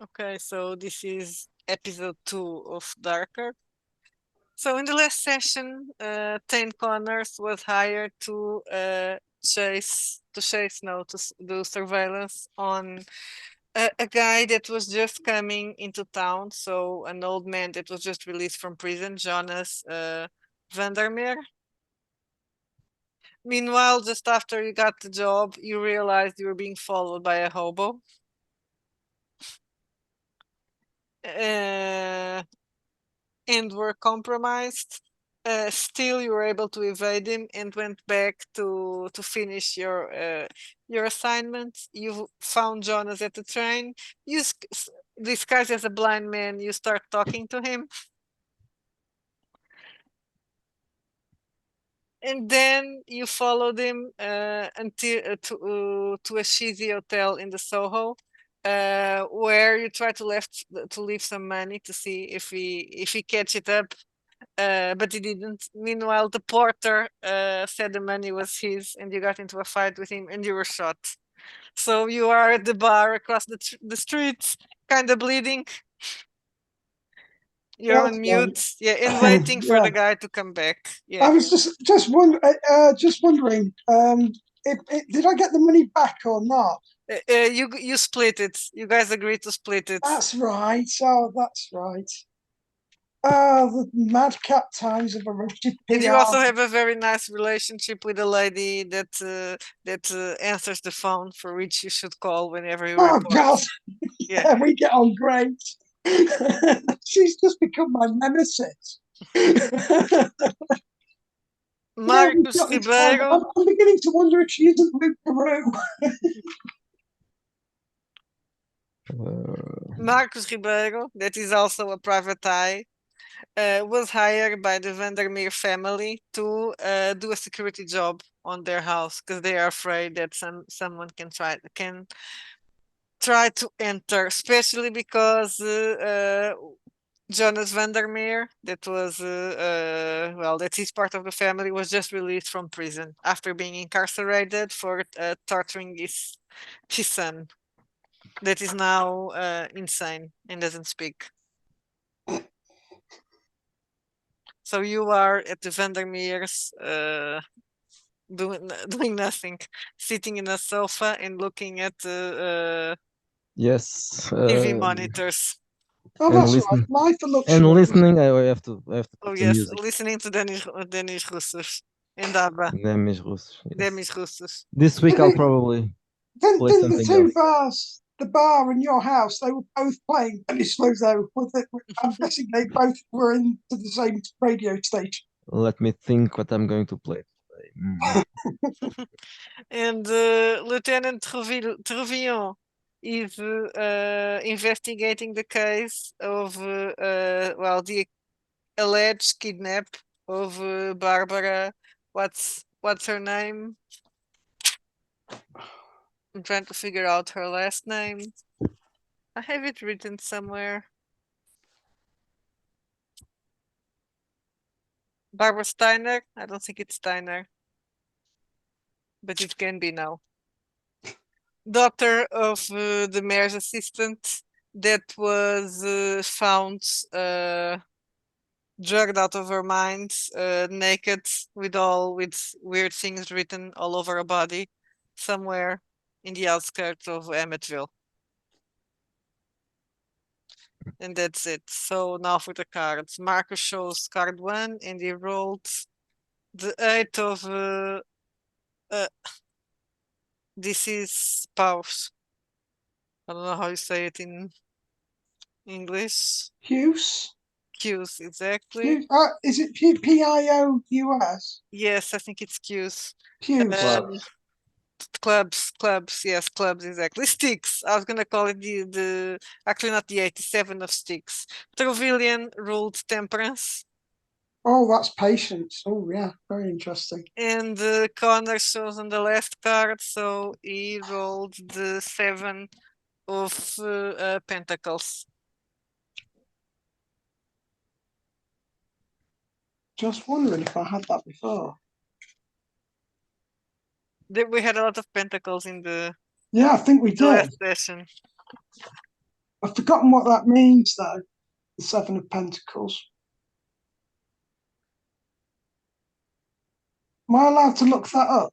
Okay, so this is episode 2 of Darker. So in the last session, Tane Connors was hired to do surveillance on a guy that was just coming into town. So an old man that was just released from prison, Jonas Vandermeer. Meanwhile, just after you got the job, you realized you were being followed by a hobo. Uh, and were compromised. Still, you were able to evade him and went back to finish your assignment. You found Jonas at the train. You disguised as a blind man. You start talking to him, and then you followed him until to a cheesy hotel in the Soho. Where you try to leave some money to see if he catch it up, but he didn't. Meanwhile, the porter said the money was his, and you got into a fight with him, and you were shot. So you are at the bar across the street, kind of bleeding. You're That's on right. mute, yeah, and waiting for Yeah, the guy to come back. Yeah, I was just wondering, did I get the money back or not? you split it. You guys agreed to split it. That's right. Oh, that's right. Oh, the madcap times of Arrested And you also PR. have a very nice relationship with a lady that answers the phone, for which you should call whenever you Oh report. God, Yeah. yeah, we get on great. She's just become my nemesis. We've Marcos got this bond. Ribeiro. I'm beginning to wonder if she isn't Luke Peru. Marcos Ribeiro, that is also a private eye, was hired by the Vandermeer family to do a security job on their house because they are afraid that someone can try to enter, especially because Jonas Vandermeer, that was well, that is part of the family, was just released from prison after being incarcerated for torturing his son, that is now insane and doesn't speak. So you are at the Vandermeers doing doing nothing, sitting in a sofa and looking at Yes, TV monitors. Oh, and that's right. listen Life of and luxury. listening. I have to Oh put some yes, music. listening to Denis Roussos and ABBA. Demis Rus. Yes. Demis Roussos. This week Did I'll they, probably play didn't the something two else. bars, the bar and your house, they were both playing Dennis Lozo. I'm guessing they both were into the same radio station. Let me think what I'm going to play today. And Lieutenant Trevillon is investigating the case of well, the alleged kidnap of Barbara. What's her name? I'm trying to figure out her last name. I have it written somewhere. Barbara Steiner? I don't think it's Steiner, but it can be now. Daughter of the mayor's assistant that was found drugged out of her mind, naked, with weird things written all over her body, somewhere in the outskirts of Emmettville. And that's it. So now for the cards. Marcus shows card 1 and he rolled the 8 of uh, this is paus. I don't know how you say it in English. Hughes? Q's, exactly. Hughes is it Pious? Yes, I think it's Q's. Hughes. Um, Clubs. clubs, yes, clubs, exactly. Sticks. I was gonna call it the actually not the 87 of sticks. Trevelyan ruled temperance, Oh, that's patience. Oh, yeah, very interesting. and Connor shows on the last card, so he rolled the 7 of pentacles. Just wondering if I had that before. We had a lot of pentacles in Yeah, I think we the did. last session. I've forgotten what that means though. The Seven of Pentacles. Am I allowed to look that up?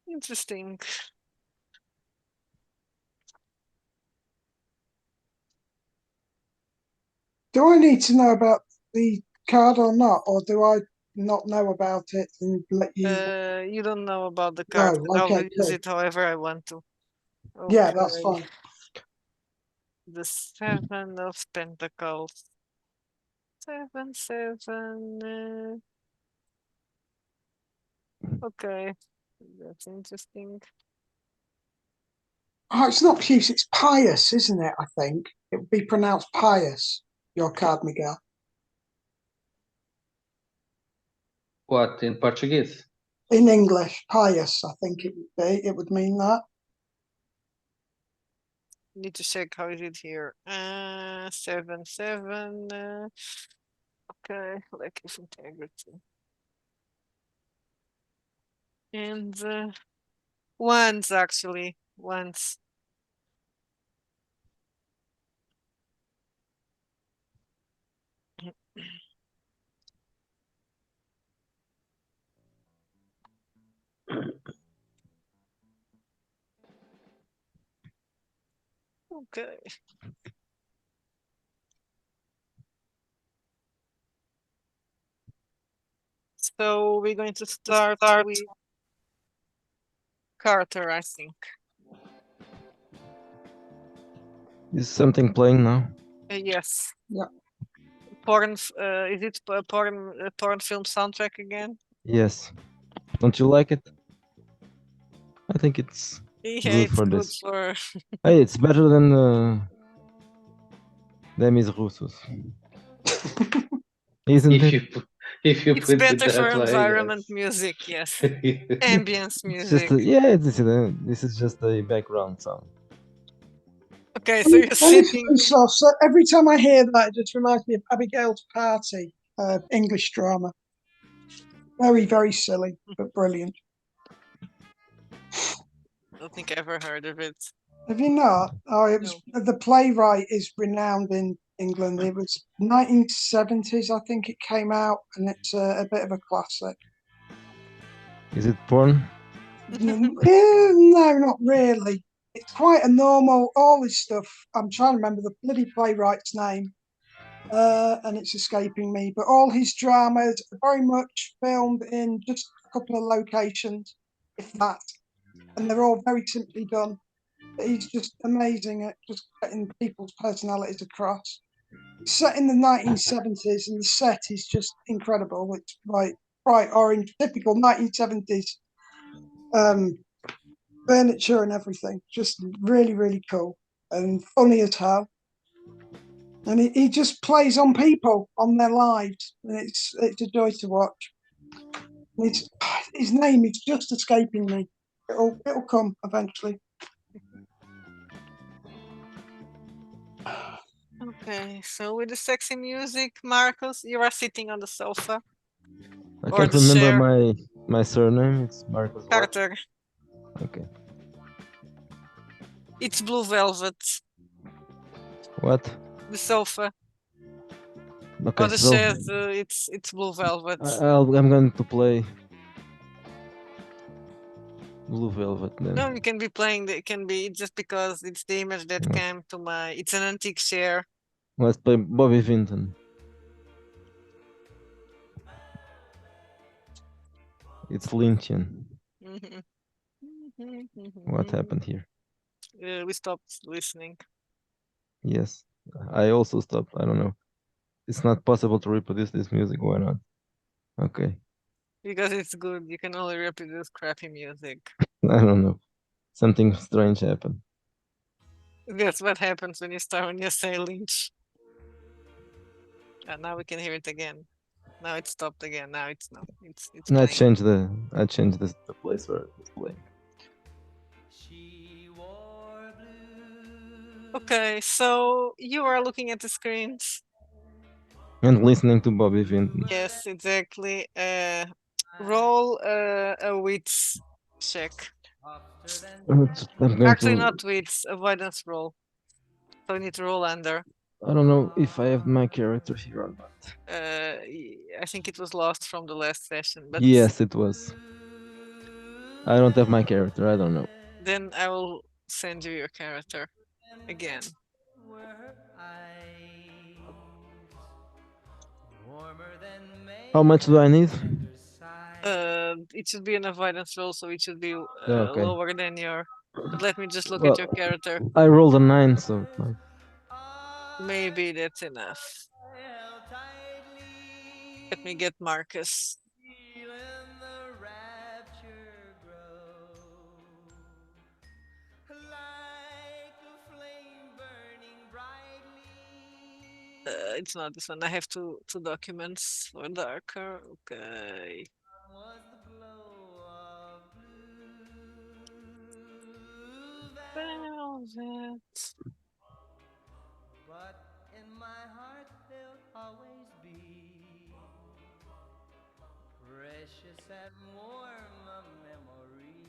Interesting. Do I need to know about the card or not, or do I not know about it and let you? You don't know about the card. No, I'll okay, use good. it however I want to. Yeah, that's Okay. fine. The Seven of Pentacles. 7, 7. Okay, that's interesting. Oh, it's not Puce, it's Pious, isn't it? I think it would be pronounced Pious. Your card, Miguel. What, in Portuguese? In English, Pious. I think it would be. It would mean that. Need to check how is it here. 7, 7. Okay, lack of integrity. And ones actually, ones. Okay. So we're going to start with Carter, I think. Is something playing now? Yes. Yeah. Porn. Is it porn film soundtrack again? Yes. Don't you like it? I think it's Yeah, good it's for good this. for. Hey, it's better than Demis Roussos. Isn't If it? you It's put it better for that way, environment yes. music, yes. Ambience It's just music. yeah, this is just a background sound. Okay, so you're sitting. So every time I hear that, it just reminds me of Abigail's Party, English drama. Very, very silly, but brilliant. I don't think I ever heard of it. Have you not? Oh, it was the playwright is renowned in England. It was 1970s, I think it came out, and it's a bit of a classic. Is it porn? No, not really. It's quite a normal, all this stuff. I'm trying to remember the bloody playwright's name, and it's escaping me. But all his dramas are very much filmed in just a couple of locations, if that, and they're all very simply done. He's just amazing at just getting people's personalities across. It's set in the 1970s, and the set is just incredible. It's bright orange, typical 1970s furniture and everything. Just really, really cool and funny as hell. And he just plays on people, on their lives, and it's a joy to watch. And his name is just escaping me. It'll come eventually. Okay, so with the sexy music, Marcus, you are sitting on the sofa. I Or can't the remember chair. my surname. It's Marcus. What? Carter. Okay. It's blue velvet. What? The sofa. Okay. Or the So chairs, it's blue velvet. I'm going to play Blue Velvet then. No, you can be playing. It can be just because it's the image that Okay. came to my. It's an antique chair. Let's play Bobby Vinton. It's Lynchian. What happened here? We stopped listening. Yes, I also stopped. I don't know. It's not possible to reproduce this music. Why not? Okay. Because it's good. You can only reproduce crappy music. I don't know. Something strange happened. That's what happens when you say Lynch. And now we can hear it again. Now it stopped again. Now it's not. It's I playing. changed the place where it's playing. Okay, so you are looking at the screens. And listening to Bobby Vinton. Yes, exactly. Roll a wits check. I'm going Actually, to. not wits, avoidance roll. So you need to roll under. I don't know if I have my character here or not. I think it was lost from the last session, but Yes, it was. I don't have my character. I don't know. then I will send you your character again. How much do I need? It should be an avoidance roll, so it should be Okay. lower than your. But let me just look Well, at your character. I rolled a 9, so like, Maybe that's enough. Let me get Marcus. It's not this one. I have two documents for darker. Okay. Velvet. But in my heart they'll always be precious and warm a memory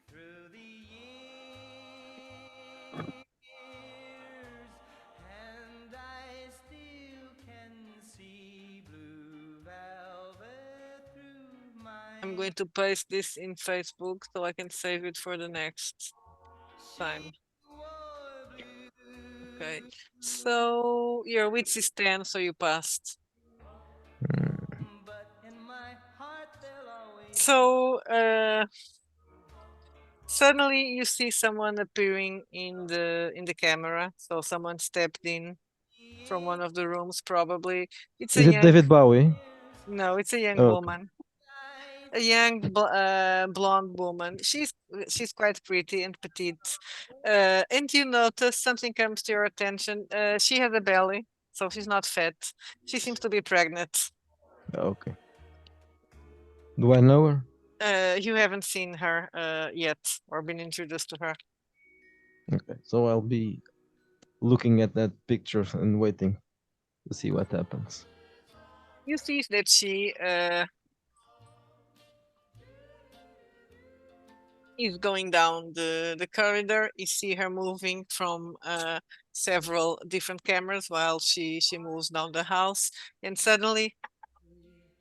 through the years, and I still can see blue velvet through my I'm going to paste this in Facebook so I can save it for the next time. Okay. So your wits is 10, so you passed. but in my heart they'll always So suddenly you see someone appearing in the camera. So someone stepped in from one of the rooms, probably. It's is a it young David Bowie? no, it's a young Oh, okay. woman. A young blonde woman. She's quite pretty and petite. And you notice something comes to your attention. She has a belly, so she's not fat. She seems to be pregnant. Okay. Do I know her? You haven't seen her yet or been introduced to her. Okay. So I'll be looking at that picture and waiting to see what happens. You see that she is going down the corridor. You see her moving from several different cameras while she moves down the house, and suddenly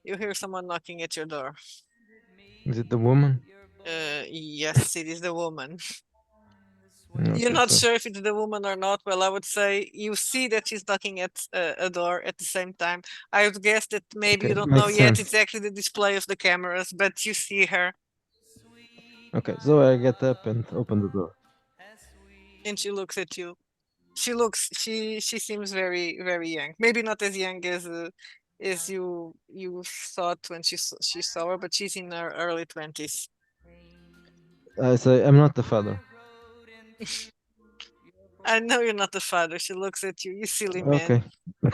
you hear someone knocking at your door. Is it the woman? Yes, it is the woman. Okay, You're not so sure if it's the woman or not. Well, I would say you see that she's knocking at a door at the same time. I would guess that maybe you okay, don't know makes yet sense. exactly the display of the cameras, but you see her Okay, so I get up and open the door. and she looks at you. She seems very young. Maybe not as young as you thought when she saw her, but she's in her early 20s. I say, I'm not the father. I know you're not the father. She looks at you. You silly man. Okay.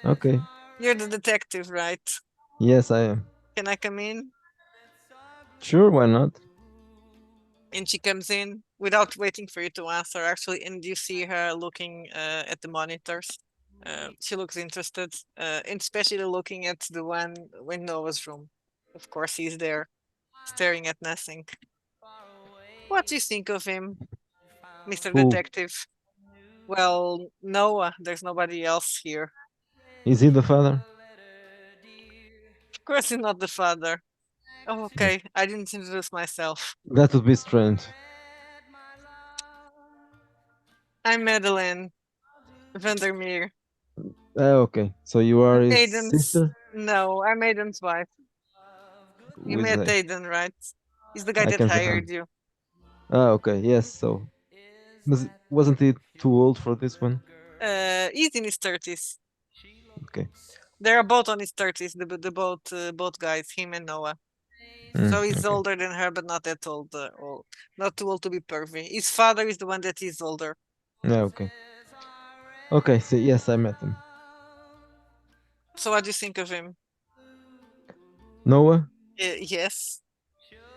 Okay. You're the detective, right? Yes, I am. Can I come in? Sure, why not? And she comes in without waiting for you to answer, actually, and you see her looking at the monitors. She looks interested, and especially looking at the one in Noah's room. Of course, he's there, staring at nothing. What do you think of him, Mr. Who? Detective? Well, Noah, there's nobody else here. Is he the father? Of course, he's not the father. Oh, okay, I didn't introduce myself. That would be strange. I'm Madeleine Vandermeer. Okay, so you are his Aiden's. sister? No, I'm Aiden's wife. You Who is met that? Aiden, right? He's the guy I that can't hired remember. you. Okay, yes, so wasn't he too old for this one? He's in his 30s. Okay. They're both on his 30s, both guys, him and Noah. So he's Okay. older than her, but not that old, not too old to be pervy. His father is the one that is older. Yeah, okay. Okay, so yes, I met him. So what do you think of him? Noah, Yes.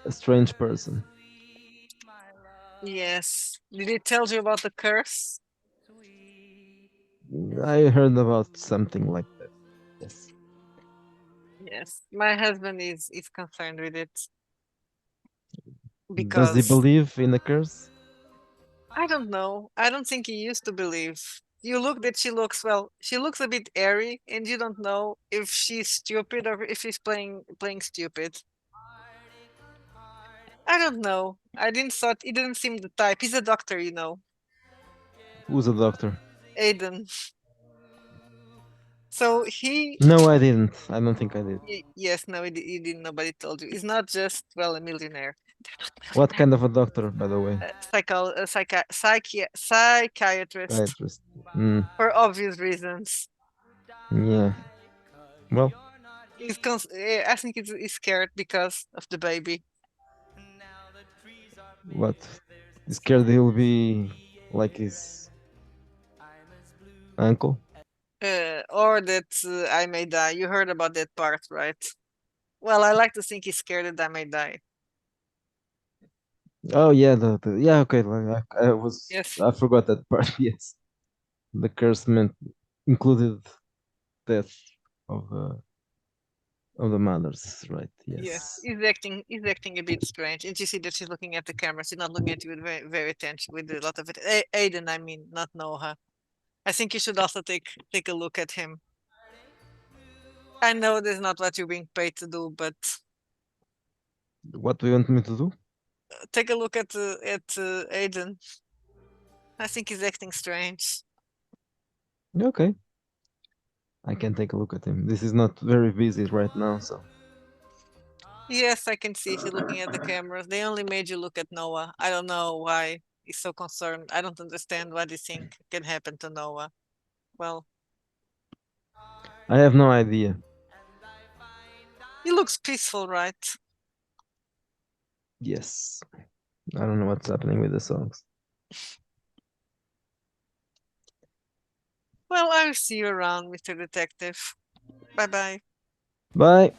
a strange person. Yes. Did he tell you about the curse? I heard about something like that. Yes. Yes. My husband is concerned with it. Does he Because believe in a curse? I don't know. I don't think he used to believe. You look that she looks well, she looks a bit airy, and you don't know if she's stupid or if she's playing stupid. I don't know. I didn't thought he didn't seem the type. He's a doctor, you know. Who's a doctor? Aiden. So he No, I didn't. I don't think I did. yes, no, he didn't. Nobody told you. He's not just well a millionaire. What kind of a doctor, by the way? Psychiatrist Psychiatrist. Mm, for obvious reasons. yeah. Well, I think he's scared because of the baby. what? Scared he'll be like his uncle? Or that I may die. You heard about that part, right? Well, I like to think he's scared that I may die. Oh yeah, yeah. Okay, like, Yes. I forgot that part. Yes, the curse meant included death of the mothers, right? Yes. Yes. He's acting a bit strange. And you see that she's looking at the camera. She's not looking at you with very attention, with a lot of it. Aiden, I mean, not Noah. I think you should also take a look at him. I know this is not what you're being paid to do, but What do you want me to do? take a look at Aiden. I think he's acting strange. Okay. I can take a look at him. This is not very busy right now, so Yes, I can see if you're looking at the cameras. They only made you look at Noah. I don't know why he's so concerned. I don't understand what you think can happen to Noah. Well, I have no idea. he looks peaceful, right? Yes. I don't know what's happening with the songs. Well, I'll see you around, Mr. Detective. Bye bye. Bye.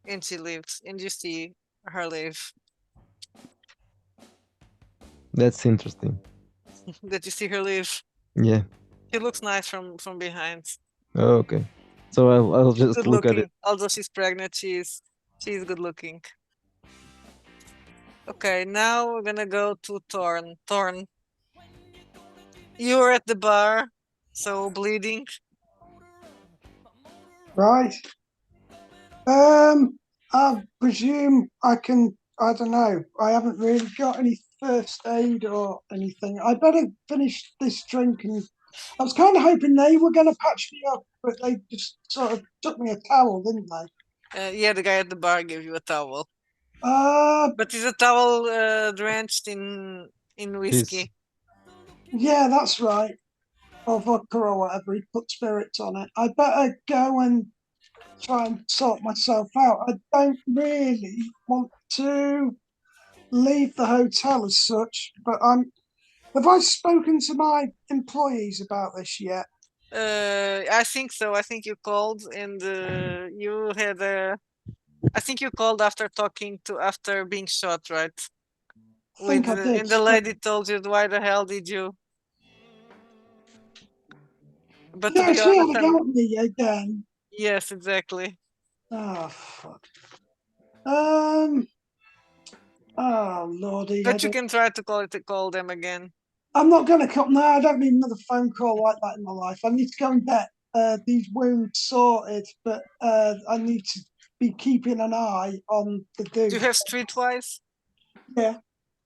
And she leaves, and you see her leave. That's interesting. Did you see her leave? Yeah. She looks nice from behind. Oh, okay. So I'll just Good look at looking. it. Although she's pregnant, she's good looking. Okay, now we're gonna go to Thorn. Thorn, you're at the bar, so bleeding. Right. I presume I can. I don't know. I haven't really got any first aid or anything. I better finish this drink, and I was kind of hoping they were going to patch me up, but they just sort of took me a towel, didn't they? Yeah, the guy at the bar gave you a towel, Uh, but is a towel drenched in Piss. whiskey? yeah, that's right. Or vodka or whatever. He put spirits on it. I better go and try and sort myself out. I don't really want to leave the hotel as such, but have I spoken to my employees about this yet? I think so. I think you called and you had a. I think you called after after being shot, right? I think I did. And the lady told you, why the hell did you? But to Yeah, be she had honest, a go at me again. yes, exactly. Oh fuck. Oh lordy. But you can try to call them again. I'm not going to come. No, I don't need another phone call like that in my life. I need to go and get these wounds sorted, but I need to be keeping an eye on the Do dude. you have Streetwise? Yeah.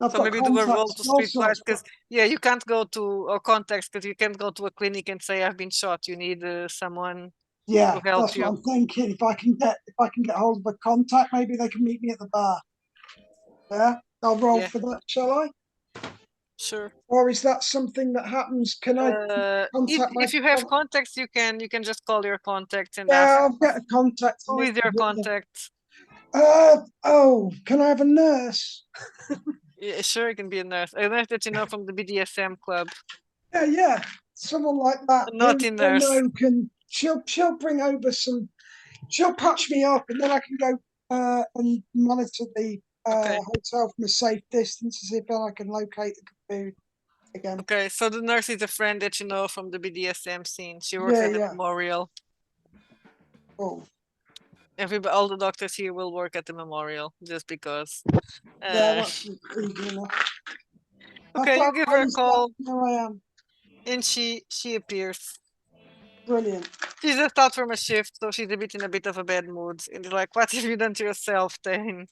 I've So got maybe do a roll contacts to and all Streetwise, sorts, because yeah, you can't go to or contacts, because you can't go to a clinic and say I've been shot. You need someone yeah, to help that's you. what I'm thinking. If I can get hold of a contact, maybe they can meet me at the bar. Yeah, I'll roll Yeah. for that, shall I? Sure. Or is that something that happens? Can I contact If you have my? contacts, you can just call your contacts and Yeah, ask I'll get a contact. who is your contact. Oh, can I have a nurse? Yeah, sure, it can be a nurse that you know from the BDSM club. Yeah, someone like that. A naughty who I nurse. know she'll bring over some. She'll patch me up, and then I can go and monitor the Okay. hotel from a safe distance to see if I can locate the food again. Okay, so the nurse is a friend that you know from the BDSM scene. She works Yeah, at the yeah. memorial. Oh, All the doctors here will work at the memorial just because. yeah, Uh, that's easy enough. okay, you give her a call There I am. and she appears. Brilliant. She's just out from a shift, so she's in a bit of a bad mood. And you're like, what have you done to yourself, Dane?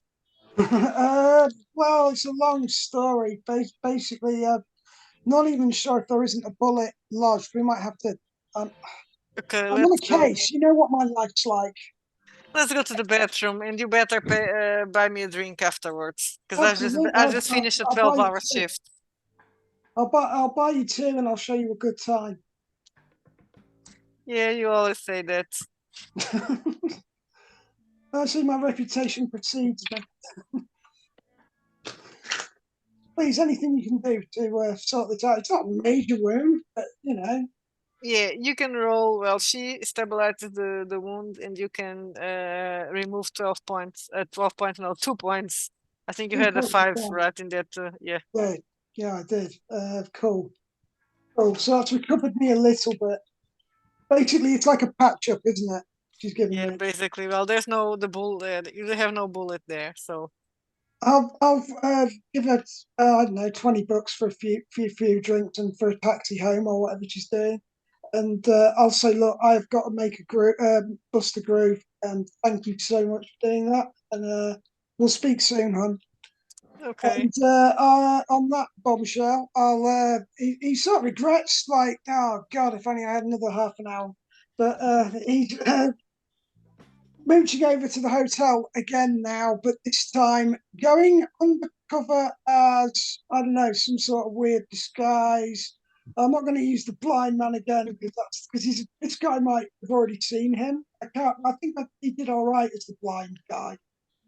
Well, it's a long story. Basically, not even sure if there isn't a bullet lodged. We might have to. Okay, I'm on a let's go. case. You know what my life's like. Let's go to the bathroom, and you better buy me a drink afterwards, because Absolutely. I've just finished a I'll buy you 12-hour two. shift. I'll buy you two, and I'll show you a good time. Yeah, you always say that. I see my reputation precedes me. Please, anything you can do to sort this out. It's not a major wound, but you know. Yeah, you can roll. Well, she stabilizes the wound, and you can remove 12 points. 12 points, no, 2 points. I think you 2 had a points, 5 yeah. right in that. Yeah. Yeah, I did. Cool. So that's recovered me a little bit. Basically, it's like a patch up, isn't it? She's giving Yeah, me. basically. Well, there's no the bullet. You have no bullet there, so. I'll give her I don't know $20 for a few drinks and for a taxi home or whatever she's doing, and I'll say, look, I've got to make a groove, bust a groove, and thank you so much for doing that, and we'll speak soon, hon. Okay. And on that bombshell, he sort of regrets, like, oh God, if only I had another half an hour. But he's mooching over to the hotel again now, but this time going undercover as, I don't know, some sort of weird disguise. I'm not going to use the blind man again because this guy might have already seen him. I think he did all right as the blind guy.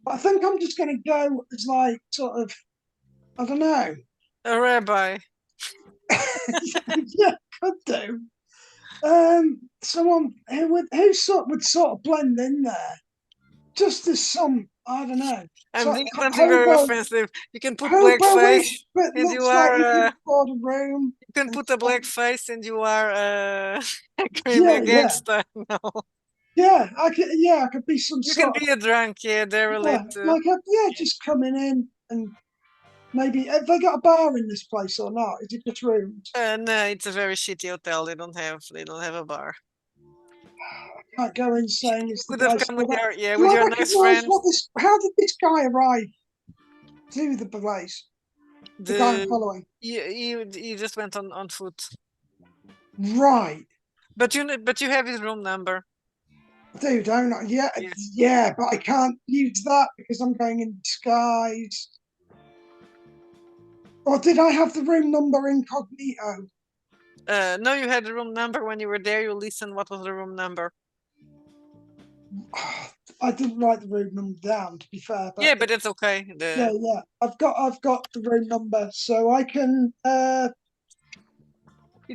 But I think I'm just going to go as like sort of, I don't know. A rabbi. Yeah, could do. Someone who would sort of blend in there, just as some, I don't know. I'm So thinking something very hobo, offensive. You can put hobo-ish, blackface, but and you looks like he are. can afford a room. You can and put a stuff. black face, and you are a creamy Yeah, yeah, gangster. No, yeah. I could be some you can sort be a drunk. Yeah, derelict. like just coming in and maybe have they got a bar in this place or not? Is it just rooms? No, it's a very shitty hotel. They don't have a bar. Can't go in saying it's the Could have guy. come with Do with I your nice recognise friend. what this? How did this guy arrive to the place? The guy I'm following. You just went on foot. Right. But you have his room number. Dude, don't I? Yeah, Yeah. yeah, but I can't use that because I'm going in disguise. Or did I have the room number incognito? No, you had the room number when you were there. You listened. What was the room number? I didn't write the room number down, to be fair. But Yeah, but it's okay. yeah. I've got the room number, so I can. It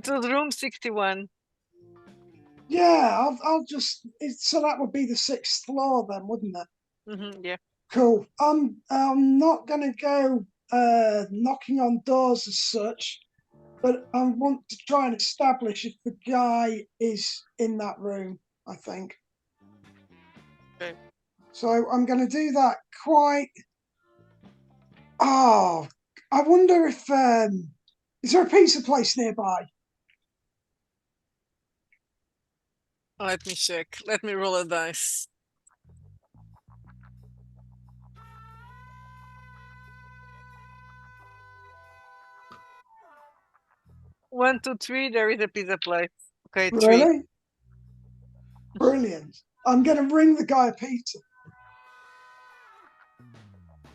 was room 61. Yeah, I'll just. So that would be the 6th floor, then, wouldn't it? Yeah. Cool. I'm not gonna go knocking on doors as such, but I want to try and establish if the guy is in that room. I think. Okay. So I'm going to do that quite. Oh, I wonder if is there a pizza place nearby? Let me check. Let me roll a dice. One, two, three. There is a pizza place. Okay, 3. Really? Brilliant. I'm going to ring the guy a pizza.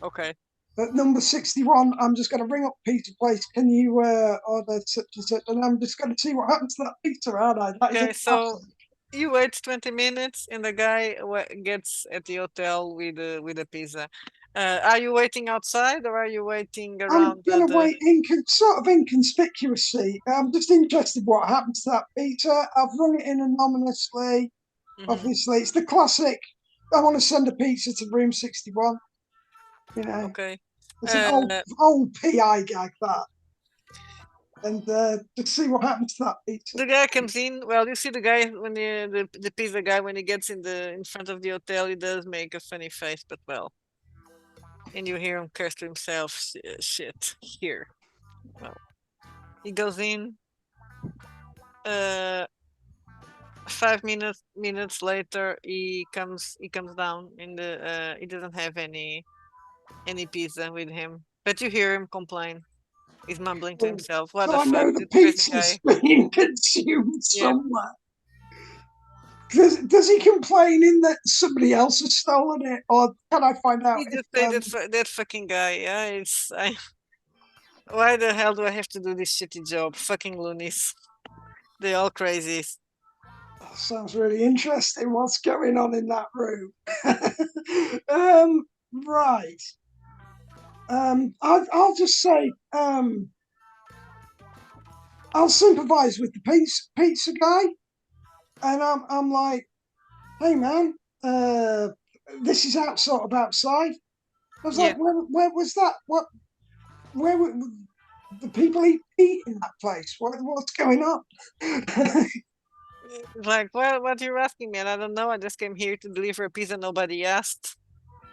Okay. At number 61, I'm just going to ring up pizza place. Can you order such and such? And I'm just going to see what happens to that pizza, aren't I? That is Okay, a so classic. you wait 20 minutes, and the guy gets at the hotel with the pizza. Are you waiting outside, or are you waiting I'm around going to wait sort of inconspicuously. I'm just interested what happens to that pizza. I've rung it in anonymously. Mhm. Obviously, it's the classic. I want to send a pizza to room 61. You know, Okay. it's an old PI gag that. And just see what happens to that pizza. The guy comes in. Well, you see the guy when the pizza guy when he gets in front of the hotel, he does make a funny face, but well, and you hear him curse to himself, "Shit, here." Well, he goes in. 5 minutes later, he comes down in the. He doesn't have any pizza with him, but you hear him complain. He's mumbling to Oh, himself, "What So the I fuck, know the this crazy pizza's guy." being consumed Yeah. somewhere. Does he complain in that somebody else has stolen it, or can I find out? He If, just say that fucking guy. Yeah, it's why the hell do I have to do this shitty job? Fucking loonies. They're all crazy. sounds really interesting. What's going on in that room? Right. I'll just say, I'll sympathize with the pizza guy, and I'm like, hey man, this is sort of outside. I was Yeah. like, where was that? Where were the people eat in that place? What's going on? Like, well, what you're asking me? And I don't know. I just came here to deliver a pizza nobody asked.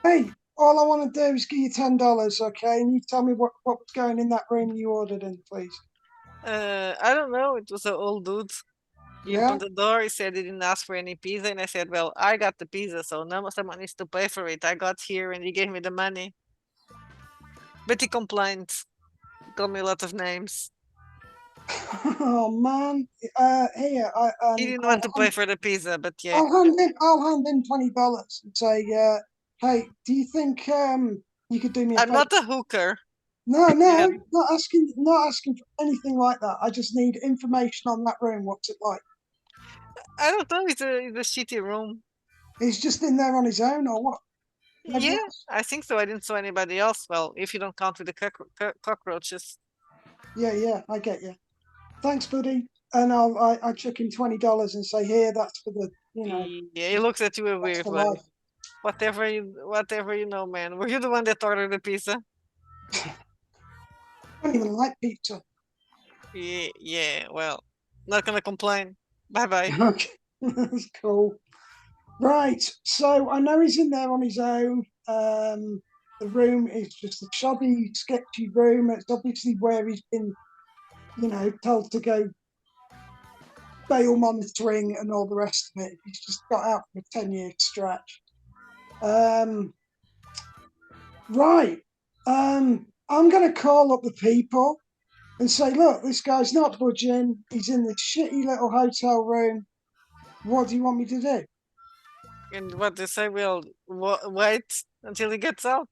Hey, all I want to do is give you $10, okay? And you tell me what was going in that room you ordered in, please. I don't know. It was an old dude. He Yeah. opened the door. He said he didn't ask for any pizza, and I said, "Well, I got the pizza, so no, someone needs to pay for it. I got here, and he gave me the money." But he complained. He called me a lot of names. Oh man. Here, He didn't want to pay for the pizza, but yeah. I'll hand in $20 and say, hey, do you think you could do me a I'm favor? not a hooker. No, Yeah. not asking for anything like that. I just need information on that room. What's it like? I don't know. It's a shitty room. He's just in there on his own, or what? Nobody Yeah, else? I think so. I didn't saw anybody else. Well, if you don't count with the cockroaches. Yeah, I get you. Thanks, buddy. And I chuck him $20 and say, here, that's for the, Yeah, he looks at you a that's weird for way. life. Whatever you know, man. Were you the one that ordered the pizza? I don't even like pizza. Yeah. Well, not gonna complain. Bye bye. Okay, that's cool. Right, so I know he's in there on his own. The room is just a shoddy, sketchy room. It's obviously where he's been, told to go bail monitoring and all the rest of it. He's just got out for a 10-year stretch. Right. I'm going to call up the people and say, look, this guy's not budging. He's in this shitty little hotel room. What do you want me to do? And what they say, well, wait until he gets out.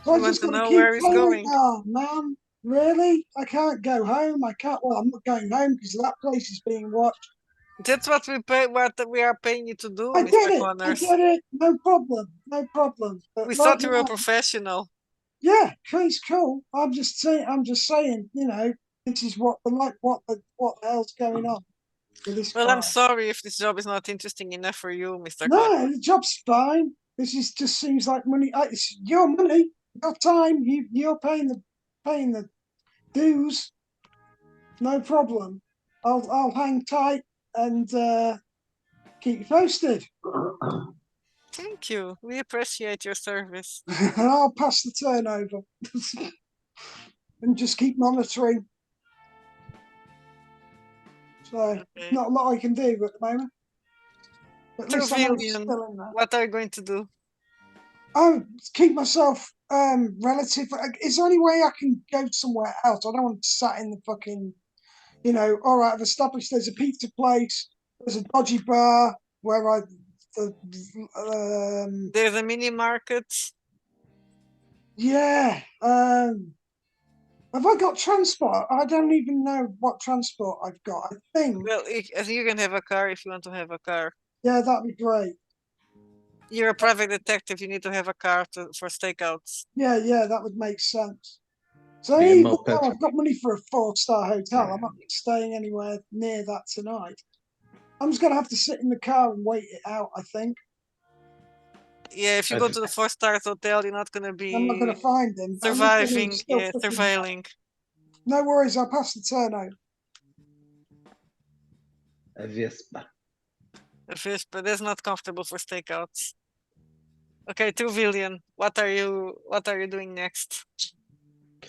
So I You want just to got to know keep where he's going. going. Oh, man, really? I can't go home. I can't. Well, I'm not going home because that place is being watched. That's what we pay. What we are paying you to do, I get Mr. it. Connors. I get it. No problem. No problem. But We right thought you were a now, professional. yeah, it's cool. I'm just saying. This is what the hell's going on with this Well, guy. I'm sorry if this job is not interesting enough for you, Mr. No, Connors. the job's fine. This is just seems like money. It's your money, your time. You're paying the dues. No problem. I'll hang tight and keep you posted. Thank you. We appreciate your service. And I'll pass the turnover and just keep monitoring. So Okay. not a lot I can do at the moment. But at least I know he's Trevelyan, still in there. what are you going to do? Oh, keep myself relative. Is there any way I can go somewhere else? I don't want to sat in the fucking, all right, I've established there's a pizza place, there's a dodgy bar where There's a mini market. yeah. Have I got transport? I don't even know what transport I've got. I think, Well, I think you can have a car if you want to have a car. yeah, that'd be great. You're a private detective. You need to have a car for stakeouts. Yeah, that would make sense. So Be a even moped. though I've got money for a 4-star hotel, I'm not staying anywhere near that tonight. I'm just gonna have to sit in the car and wait it out, I think. Yeah, if you I go d- to the 4 stars hotel, you're not gonna I'm not going be to find him. I'm just gonna surviving. still Yeah, fucking- surveilling. No worries, I'll pass the turn out. A Vespa. A fish, but that's not comfortable for stakeouts. Okay, 2 billion. What are you doing next?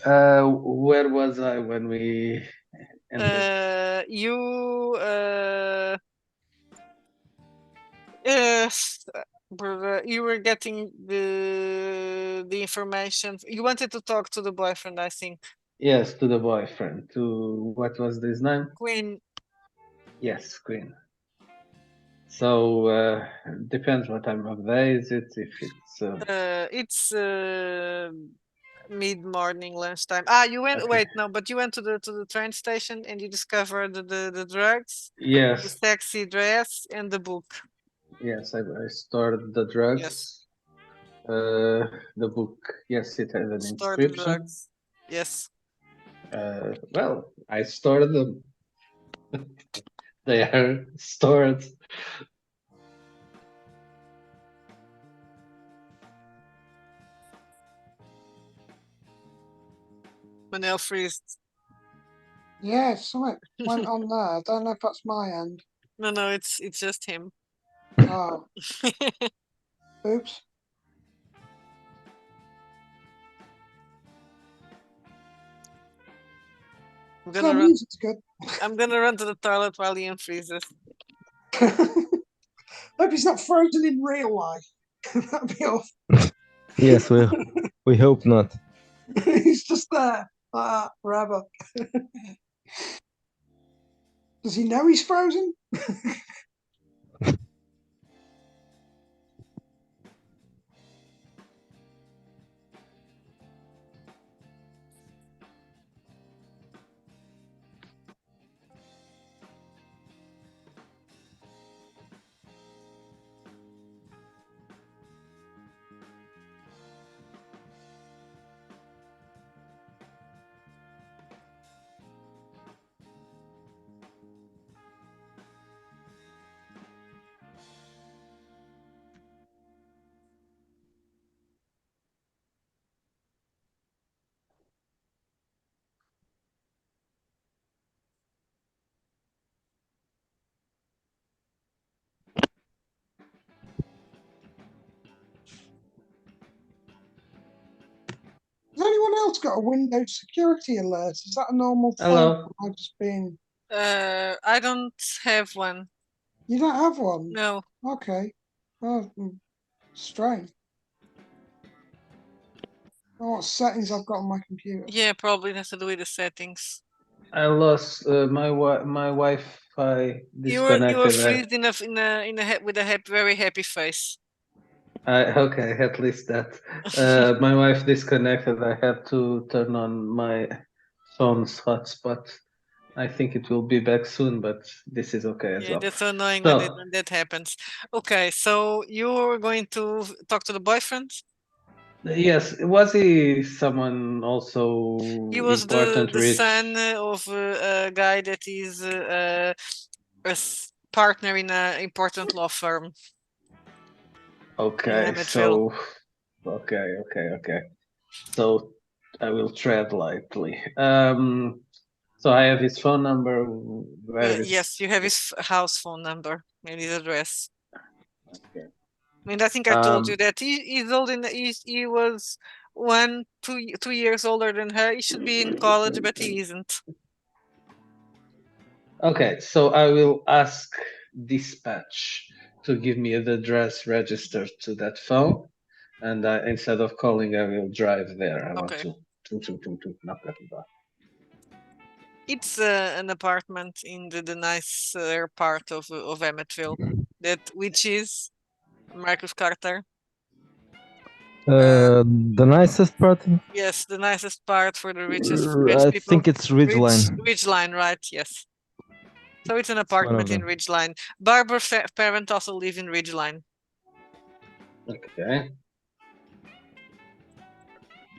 Where was I when we ended? You were getting the information. You wanted to talk to the boyfriend, I think. Yes, to the boyfriend. To what was his name? Queen. Yes, Queen. So depends what time of day is it. If it's It's mid-morning, lunchtime. You went. Okay. Wait, no, but you went to the train station and you discovered the drugs, the yes, sexy dress, and the book. yes, I stored the drugs. Yes. The book. Yes, it has an Store the inscription. drugs. Yes. Well, I stored them. They are stored. Manel freeze. Yeah, something went on there. I don't know if that's my end. No, it's just him. Oh, oops. I'm So gonna run. music's good. I'm gonna run to the toilet while Ian freezes. Hope he's not frozen in real life. That'd be awful. Yes, we hope not. He's just there, forever. Does he know he's frozen? Has anyone else got a Windows security alert? Is that a normal thing? Hello. I've just been. I don't have one. You don't have one? No. Okay. Oh, strange. Oh, what settings I've got on my computer? Yeah, probably has to do with the settings. I lost my Wi-Fi You were disconnected. freezed with a very happy face. Okay, at least that. My wife disconnected. I had to turn on my phone's hotspot. I think it will be back soon, but this is okay as Yeah, well. that's so annoying So- when that happens. Okay, so you're going to talk to the boyfriend? Yes, was he someone also He was the important, rich? son of a guy that is a partner in an important law firm. Okay, Emmetsville. so okay. So I will tread lightly. So I have his phone number. Where is? Yes, you have his house phone number and his address. Okay. I mean, I think I told you that he's old in he was 2 years older than her. He should be in college, but he isn't. Okay, so I will ask dispatch to give me the address registered to that phone, and instead of calling, I will drive there. I want Okay. to knock at the door. It's an apartment in the nicer part of Emmetsville, which is Marcus Carter. The nicest part, Yes, the nicest part for the richest I people. think it's Ridgeline. Ridgeline, right? Yes. So it's an one of apartment in them. Ridgeline. Barbara's parents also live in Ridgeline. Okay.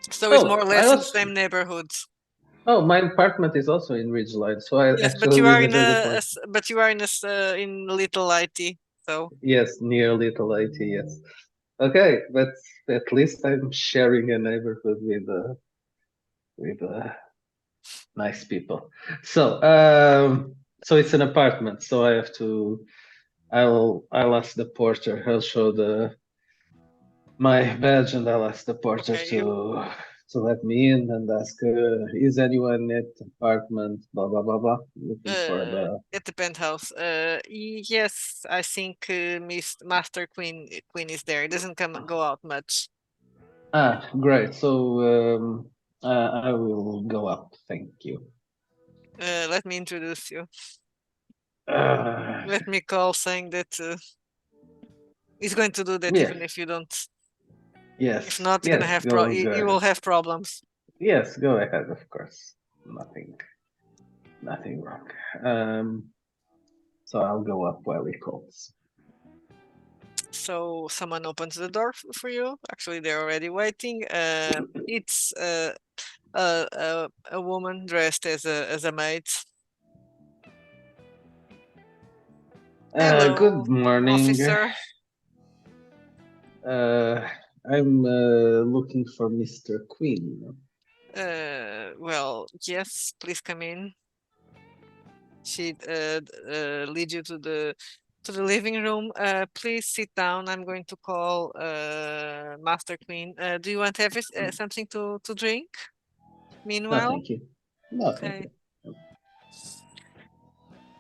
So it's Oh, more or I less in the also- same neighborhood. Oh, my apartment is also in Ridgeline, so I Yes, actually but you are live in just a, like- s- but you are in Little IT. So Yes, near Little IT. Yes. Okay, but at least I'm sharing a neighborhood with nice people. So it's an apartment. So I have to. I'll ask the porter. He'll show my badge, and I'll ask the porter Okay, to let me in and ask, is anyone at the apartment? Blah blah blah blah. Looking for the. at the penthouse. Yes, I think Miss Master Queen is there. It doesn't go out much. Ah, great. So I will go up. Thank you. Let me introduce you. Uh, Let me call saying that he's going to do that Yeah. even if you don't. yes. If not, you're gonna yes, have go, you go will ahead. have problems. Yes, go ahead. Of course, nothing wrong. So I'll go up while he calls. So someone opens the door for you. Actually, they're already waiting. It's a woman dressed as a maid. Hello, Good morning. officer. I'm looking for Mr. Queen. Well, yes, please come in. She lead you to the living room. Please sit down. I'm going to call Master Queen. Do you want to have something to drink? No, Meanwhile, thank you. No, thank okay. you.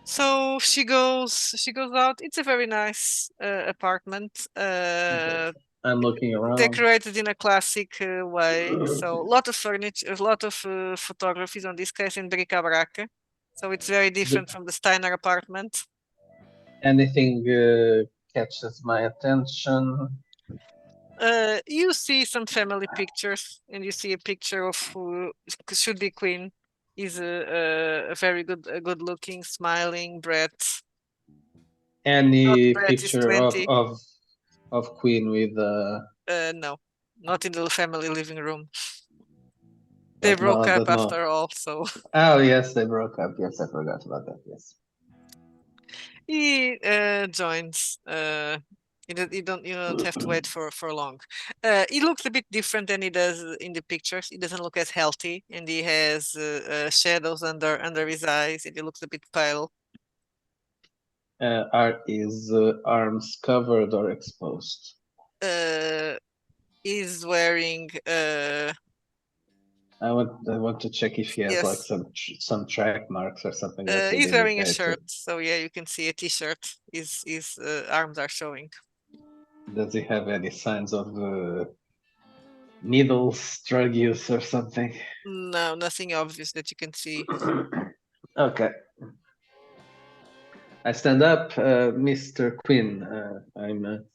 So she goes out. It's a very nice apartment. I'm looking around. Decorated in a classic way. So a lot of furniture, a lot of photographies on this case in bric-a-brac. So it's very different from the Steiner apartment. Anything catches my attention? You see some family pictures, and you see a picture of who should be Queen. He's a very good-looking, smiling Brett. Any Brett is picture 20. of Queen with No, not in the family living room. They but broke up no. after all, so Oh yes, they broke up. Yes, I forgot about that. Yes. he joins. You don't have to wait for long. He looks a bit different than he does in the pictures. He doesn't look as healthy, and he has shadows under his eyes, and he looks a bit pale. Are his arms covered or exposed? He's wearing I want to check if he has like yes. some track marks or something that would He's wearing a indicate shirt, so yeah, you can see a t-shirt. His arms are showing. Does he have any signs of needles, drug use, or something? No, nothing obvious that you can see. Okay. I stand up, Mr. Quinn. I'm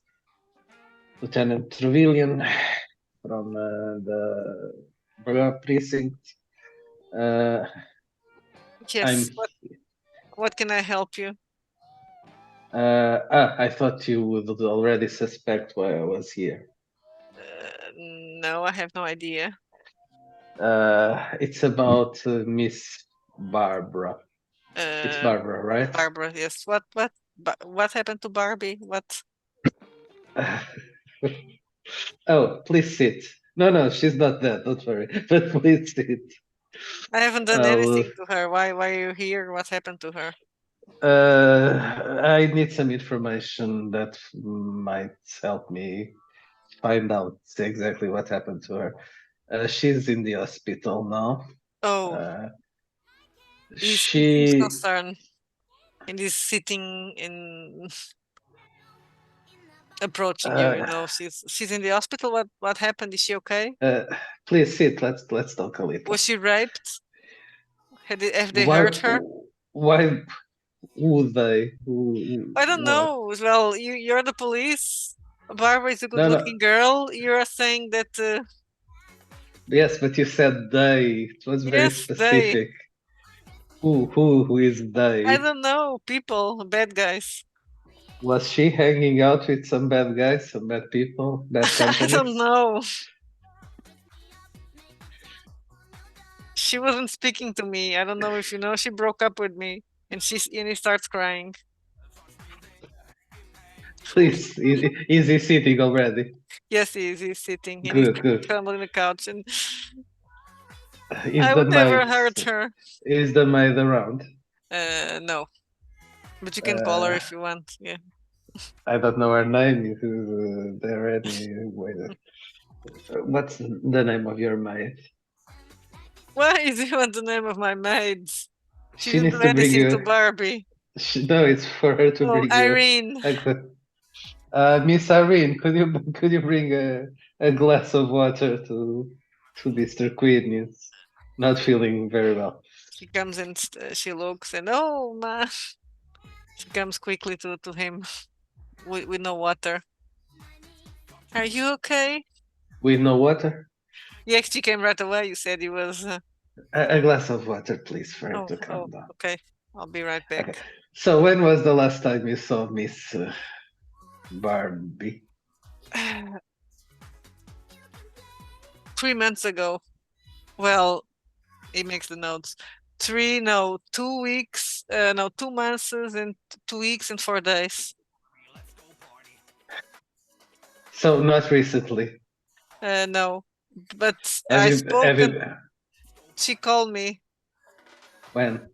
Lieutenant Trevelyan from the Braga precinct. Yes. What can I help you? I thought you would already suspect why I was here. No, I have no idea. It's about Miss Barbara. It's Barbara, right? Barbara, yes. What happened to Barbie? What? Oh, please sit. No, she's not dead. Don't worry. But please sit. I haven't done anything to her. Why are you here? What happened to her? I need some information that might help me find out exactly what happened to her. She's in the hospital now. Oh, he's She concerned, and he's sitting in approaching you. You know, she's in the hospital. What happened? Is she okay? Please sit. Let's talk a little. Was she raped? Have they hurt her? Why would they? Who, I don't what? know. Well, you're the police. Barbara is a good-looking girl. You're saying that. Yes, but you said they. It was very Yes, specific. Who is they? I don't know. People, bad guys. Was she hanging out with some bad guys, some bad people, bad I companies? don't know. She wasn't speaking to me. I don't know if you know. She broke up with me, and he starts crying. Please, is he sitting already? Yes, he's sitting and he's Good, good. scrambled in the couch, and Is I the would never maid hurt her. is the maid around? No, but you can call her Uh, if you want. Yeah. I don't know her name. If there any way what's the name of your maid? Why is you want the name of my maid? She She didn't needs do to bring anything to you. Barbie. No, it's for her to Oh, bring you. Irene. Miss Irene, could you bring a glass of water to Mr. Queen? He's not feeling very well. She comes and she looks and oh ma. She comes quickly to him with no water. Are you okay? With no water? Yeah, she came right away. You said he was. A glass of water, please, for her to calm down. Okay. I'll be right back. Okay. So when was the last time you saw Miss Barbie? 3 months ago. Well, he makes the notes. 2 weeks. No, 2 months and 2 weeks and 4 days. So not recently. No, but Have I you spoke. have you She called me. when?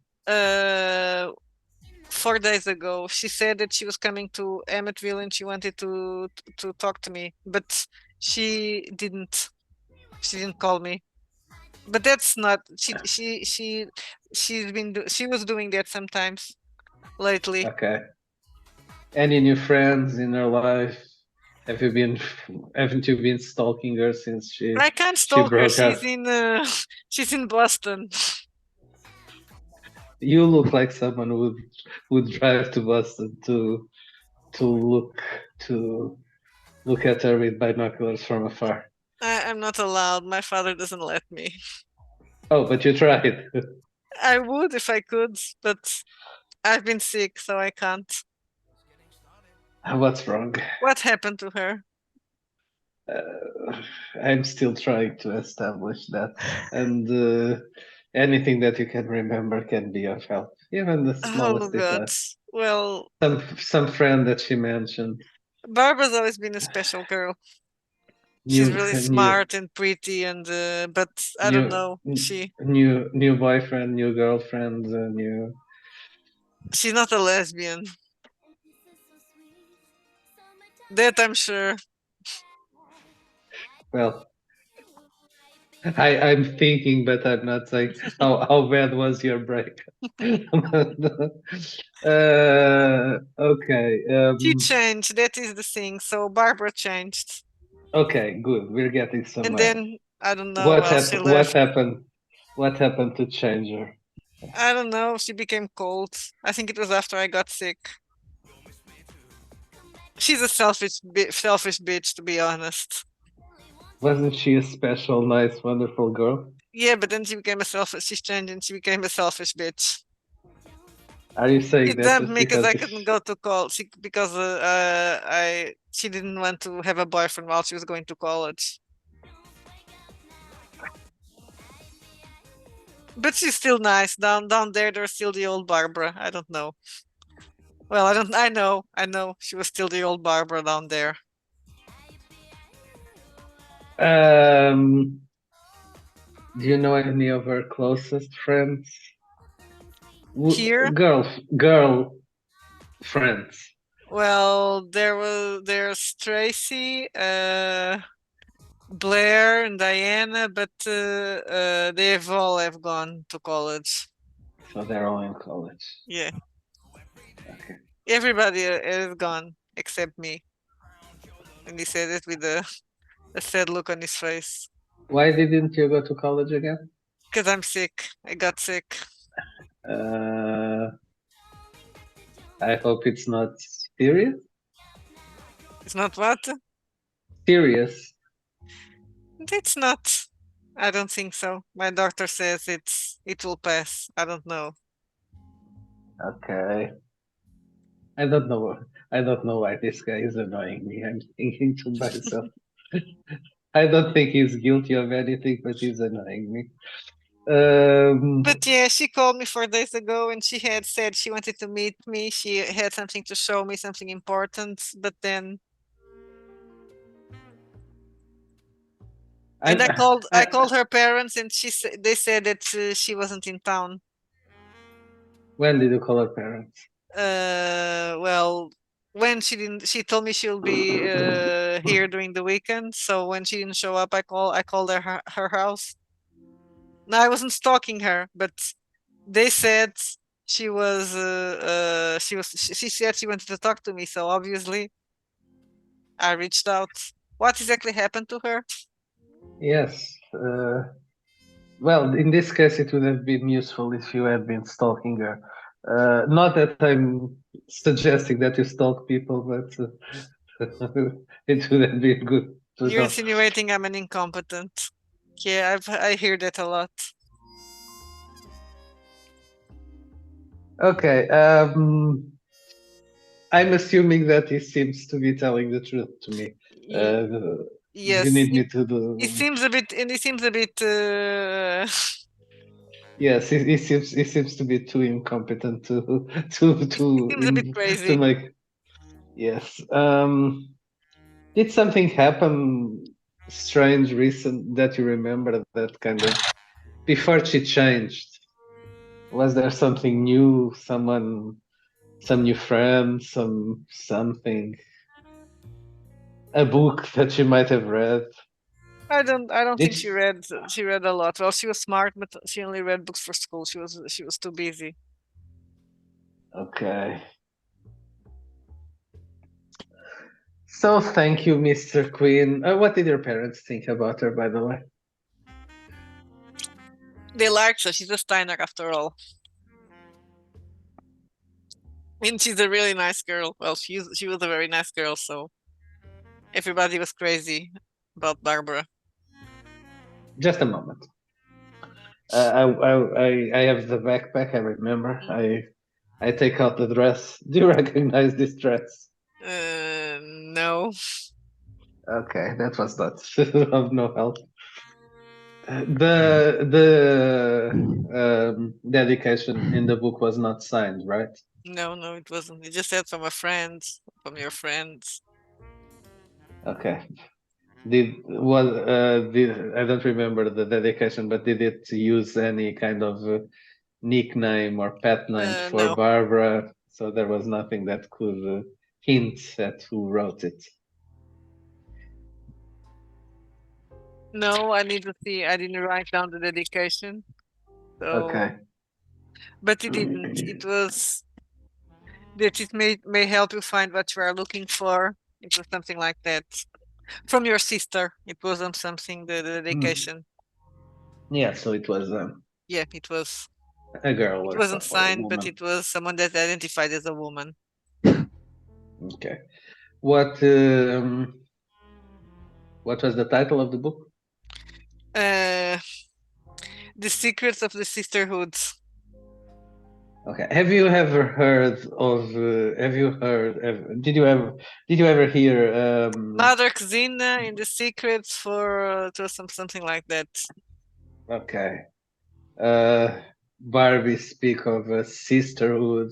4 days ago. She said that she was coming to Emmettville and she wanted to talk to me, but she didn't. She didn't call me. But that's not. She was doing that sometimes lately. Okay. Any new friends in her life? Haven't you been stalking her since I can't stalk her. broke up? She's in Boston. You look like someone who would drive to Boston to look at her with binoculars from afar. I'm not allowed. My father doesn't let me. Oh, but you tried. I would if I could, but I've been sick, so I can't. What's wrong? What happened to her? I'm still trying to establish that, and anything that you can remember can be of help, even the Oh smallest God. details. Well, Some friend that she mentioned. Barbara's always been a special girl. She's really smart and pretty, and but I don't know. New boyfriend, new girlfriend, new. She's not a lesbian. That I'm sure. Well, I'm thinking, but I'm not saying how bad was your break. Okay. She changed. That is the thing. So Barbara changed, Okay, good. We're getting and somewhere. then I don't know. What Well, she happened? left. What happened to change her? I don't know. She became cold. I think it was after I got sick. She's a selfish bitch, to be honest. Wasn't she a special, nice, wonderful girl? Yeah, but then she became a selfish. She's changed and she became a selfish bitch. Are you saying She that dumped just me because because I couldn't go to college because she didn't want to have a boyfriend while she was going to college. But she's still nice. Down there, there's still the old Barbara. I don't know. Well, I know. She was still the old Barbara down there. Do you know any of her closest friends? Here? Girl friends. Well, there's Tracy, Blair and Diana, but they've all have gone to college. So they're all in college. Yeah. Okay. Everybody is gone except me. And he said it with a sad look on his face. Why didn't you go to college again? Because I'm sick. I got sick. I hope it's not serious. It's not what? Serious. It's not. I don't think so. My doctor says it will pass. I don't know. Okay. I don't know. I don't know why this guy is annoying me. I'm thinking to myself. I don't think he's guilty of anything, but he's annoying me. But yeah, she called me 4 days ago and she had said she wanted to meet me. She had something to show me, something important. But then And I I- called her parents, and they said that she wasn't in town. When did you call her parents? Well, when she told me she'll be here during the weekend. So when she didn't show up, I called her house. No, I wasn't stalking her, but they said she said she wanted to talk to me. So obviously, I reached out. What exactly happened to her? Yes. Well, in this case, it would have been useful if you had been stalking her. Not that I'm suggesting that you stalk people, but it would have been good to You're know. insinuating I'm an incompetent. Yeah, I hear that a lot. Okay. I'm assuming that he seems to be telling the truth to me. Yes, You need me to do. it seems a bit, and it seems a bit. Yes, he seems to be too incompetent seems a bit to crazy. make. Yes. Did something happen strange recent that you remember that kind of before she changed? Was there something new? Some new friend, something, a book that you might have read? I don't think Did she read a lot. Well, she was smart, but she only read books for school. She was too busy. Okay. So thank you, Mr. Queen. What did your parents think about her, by the way? They liked her. She's a Steiner after all. And she's a really nice girl. Well, she was a very nice girl, so everybody was crazy about Barbara. Just a moment. I have the backpack. I remember. I take out the dress. Do you recognize this dress? No. Okay, that was not of no help. The dedication in the book was not signed, right? No, it wasn't. It just said from a friend, from your friends. Okay. Did I don't remember the dedication, but did it use any kind of nickname or pet name for No. Barbara? So there was nothing that could hint at who wrote it. No, I need to see. I didn't write down the dedication. So, Okay. but it didn't. It was that it may help you find what you are looking for. It was something like that. From your sister. It wasn't something the dedication. Yeah, so it was Yeah, it was. a girl It or, wasn't or a signed, but woman. it was someone that identified as a woman. Okay. What was the title of the book? The Secrets of the Sisterhood. Okay. Have you ever heard of? Did you ever hear? Mother Xena in the Secrets for it was something like that. Okay. Barbie speak of a sisterhood,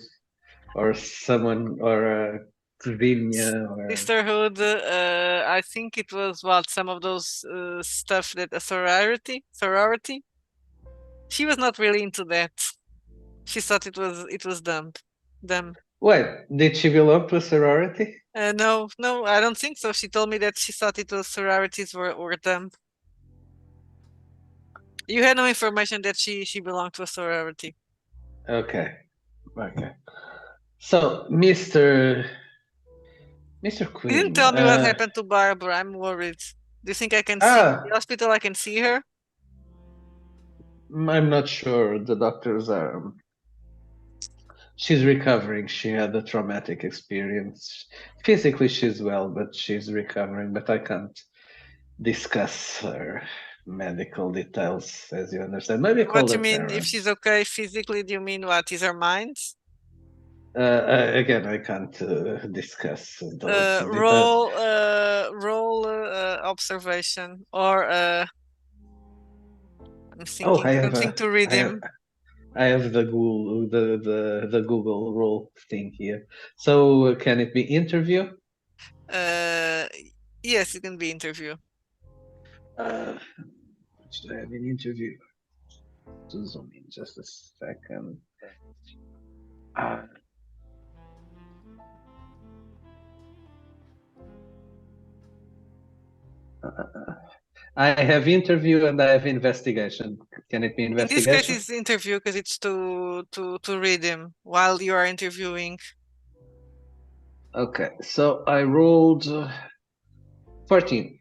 or someone, or a Xenia, or Sisterhood. I think it was some of those stuff that a sorority. She was not really into that. She thought it was dumb. Wait, did she belong to a sorority? No, I don't think so. She told me that she thought it was sororities were dumb. You had no information that she belonged to a sorority. Okay. So, Mr. You Queen. didn't tell me what happened to Barbara. I'm worried. Do you think I can see the hospital? I can see her. I'm not sure. The doctors are. She's recovering. She had a traumatic experience. Physically, she's well, but she's recovering. But I can't discuss her medical details, as you understand. Maybe call What do her you mean? If parents. she's okay physically, do you mean what? Is her mind? Again, I can't discuss those details. Roll observation or I'm Oh, thinking something to read him. I have the Google role thing here. So can it be interview? Yes, it can be interview. Should I have an interview? To zoom in just a second. Uh, I have interview and I have investigation. Can it be In this case, investigation? it's interview because it's to read him while you are interviewing. Okay, so I rolled 14.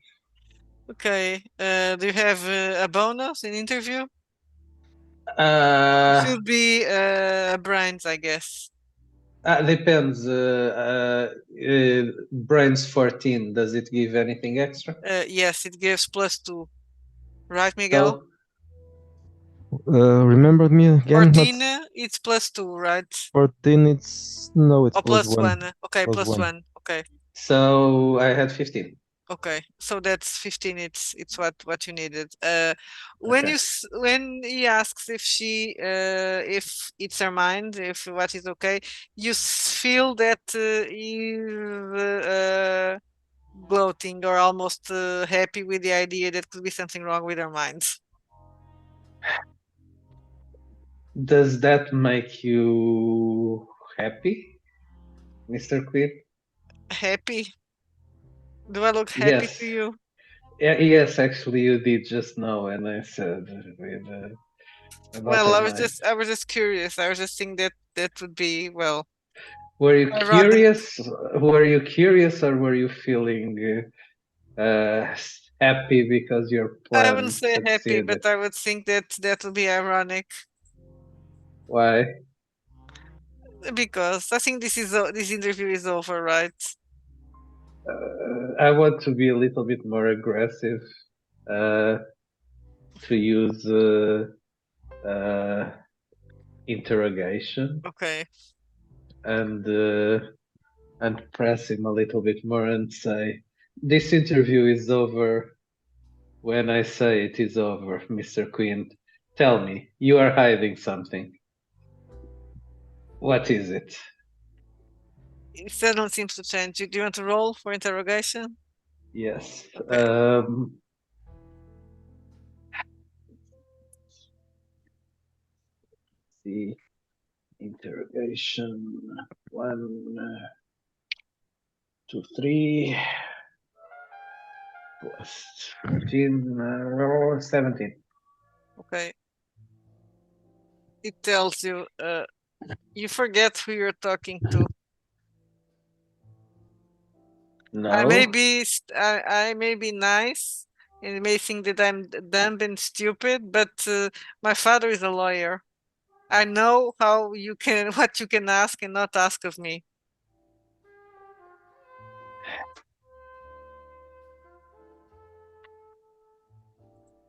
Okay. Do you have a bonus in interview? Uh, Should be brains, I guess. depends. Brains 14. Does it give anything extra? Yes, it gives +2. Right, Miguel? Remember me again? 14, it's +2, right? 14, it's no, it's Or plus +1. one. Okay, Plus one. +1. Okay. So I had 15. Okay, so that's 15. It's what you needed. When Okay. when he asks if it's her mind, if what is okay, you feel that he's gloating or almost happy with the idea that could be something wrong with her mind. Does that make you happy, Mr. Queen? Happy? Do I look happy Yes. to you? Yeah, yes, actually, you did just now, and I said with about Well, her I was mind. just curious. I was just thinking that would be, well, Were you ironic. curious? Were you curious, or were you feeling happy because your I plan wouldn't say happy, succeeded? but I would think that would be ironic Why? because I think this interview is over, right? I want to be a little bit more aggressive. To use interrogation Okay. and press him a little bit more and say, "This interview is over when I say it is over, Mr. Queen. Tell me, you are hiding something. What is it?" It still don't seem to change. Do you want to roll for interrogation? Yes. Okay. The interrogation 1, 2, 3 plus 14, 17. Okay. It tells you you forget who you're talking to. No. I may be nice and may think that I'm dumb and stupid, but my father is a lawyer. I know how you can what you can ask and not ask of me.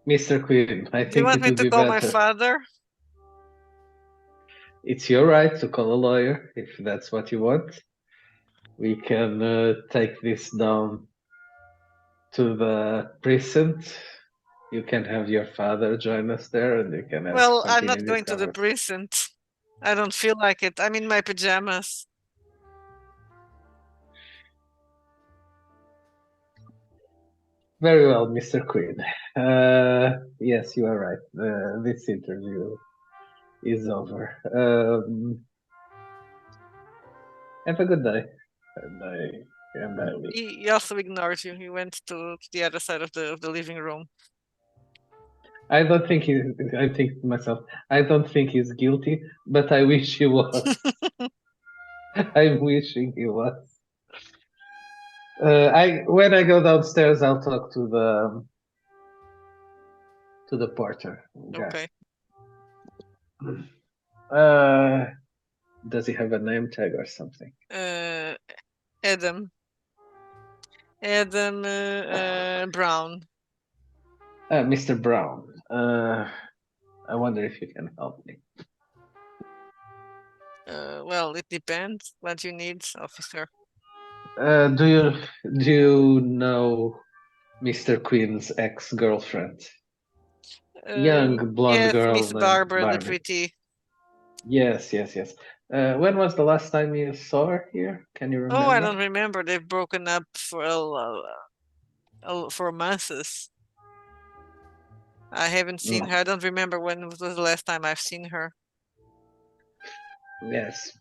Mr. Queen, I Do you think want it me would to be call my better. father? It's your right to call a lawyer if that's what you want. We can take this down to the precinct. You can have your father join us there, and you can have Well, I'm continue not this going to the conversation. precinct. I don't feel like it. I'm in my pajamas. Very well, Mr. Queen. Yes, you are right. This interview is over. Have a good day. And I leave. He also ignores you. He went to the other side of the living room. I don't think he. I think to myself, I don't think he's guilty, but I wish he was. I'm wishing he was. When I go downstairs, I'll talk to the porter guy. Okay. Does he have a name tag or something? Adam. Adam Brown. Mr. Brown. I wonder if you can help me. Well, it depends what you need, officer. Do you know Mr. Queen's ex-girlfriend? Young blonde yes, girl Miss named Barbara, the Barbie. pretty. Yes. When was the last time you saw her here? Can you remember? Oh, I don't remember. They've broken up for months. I haven't seen Mm. her. I don't remember when was the last time I've seen her. Yes.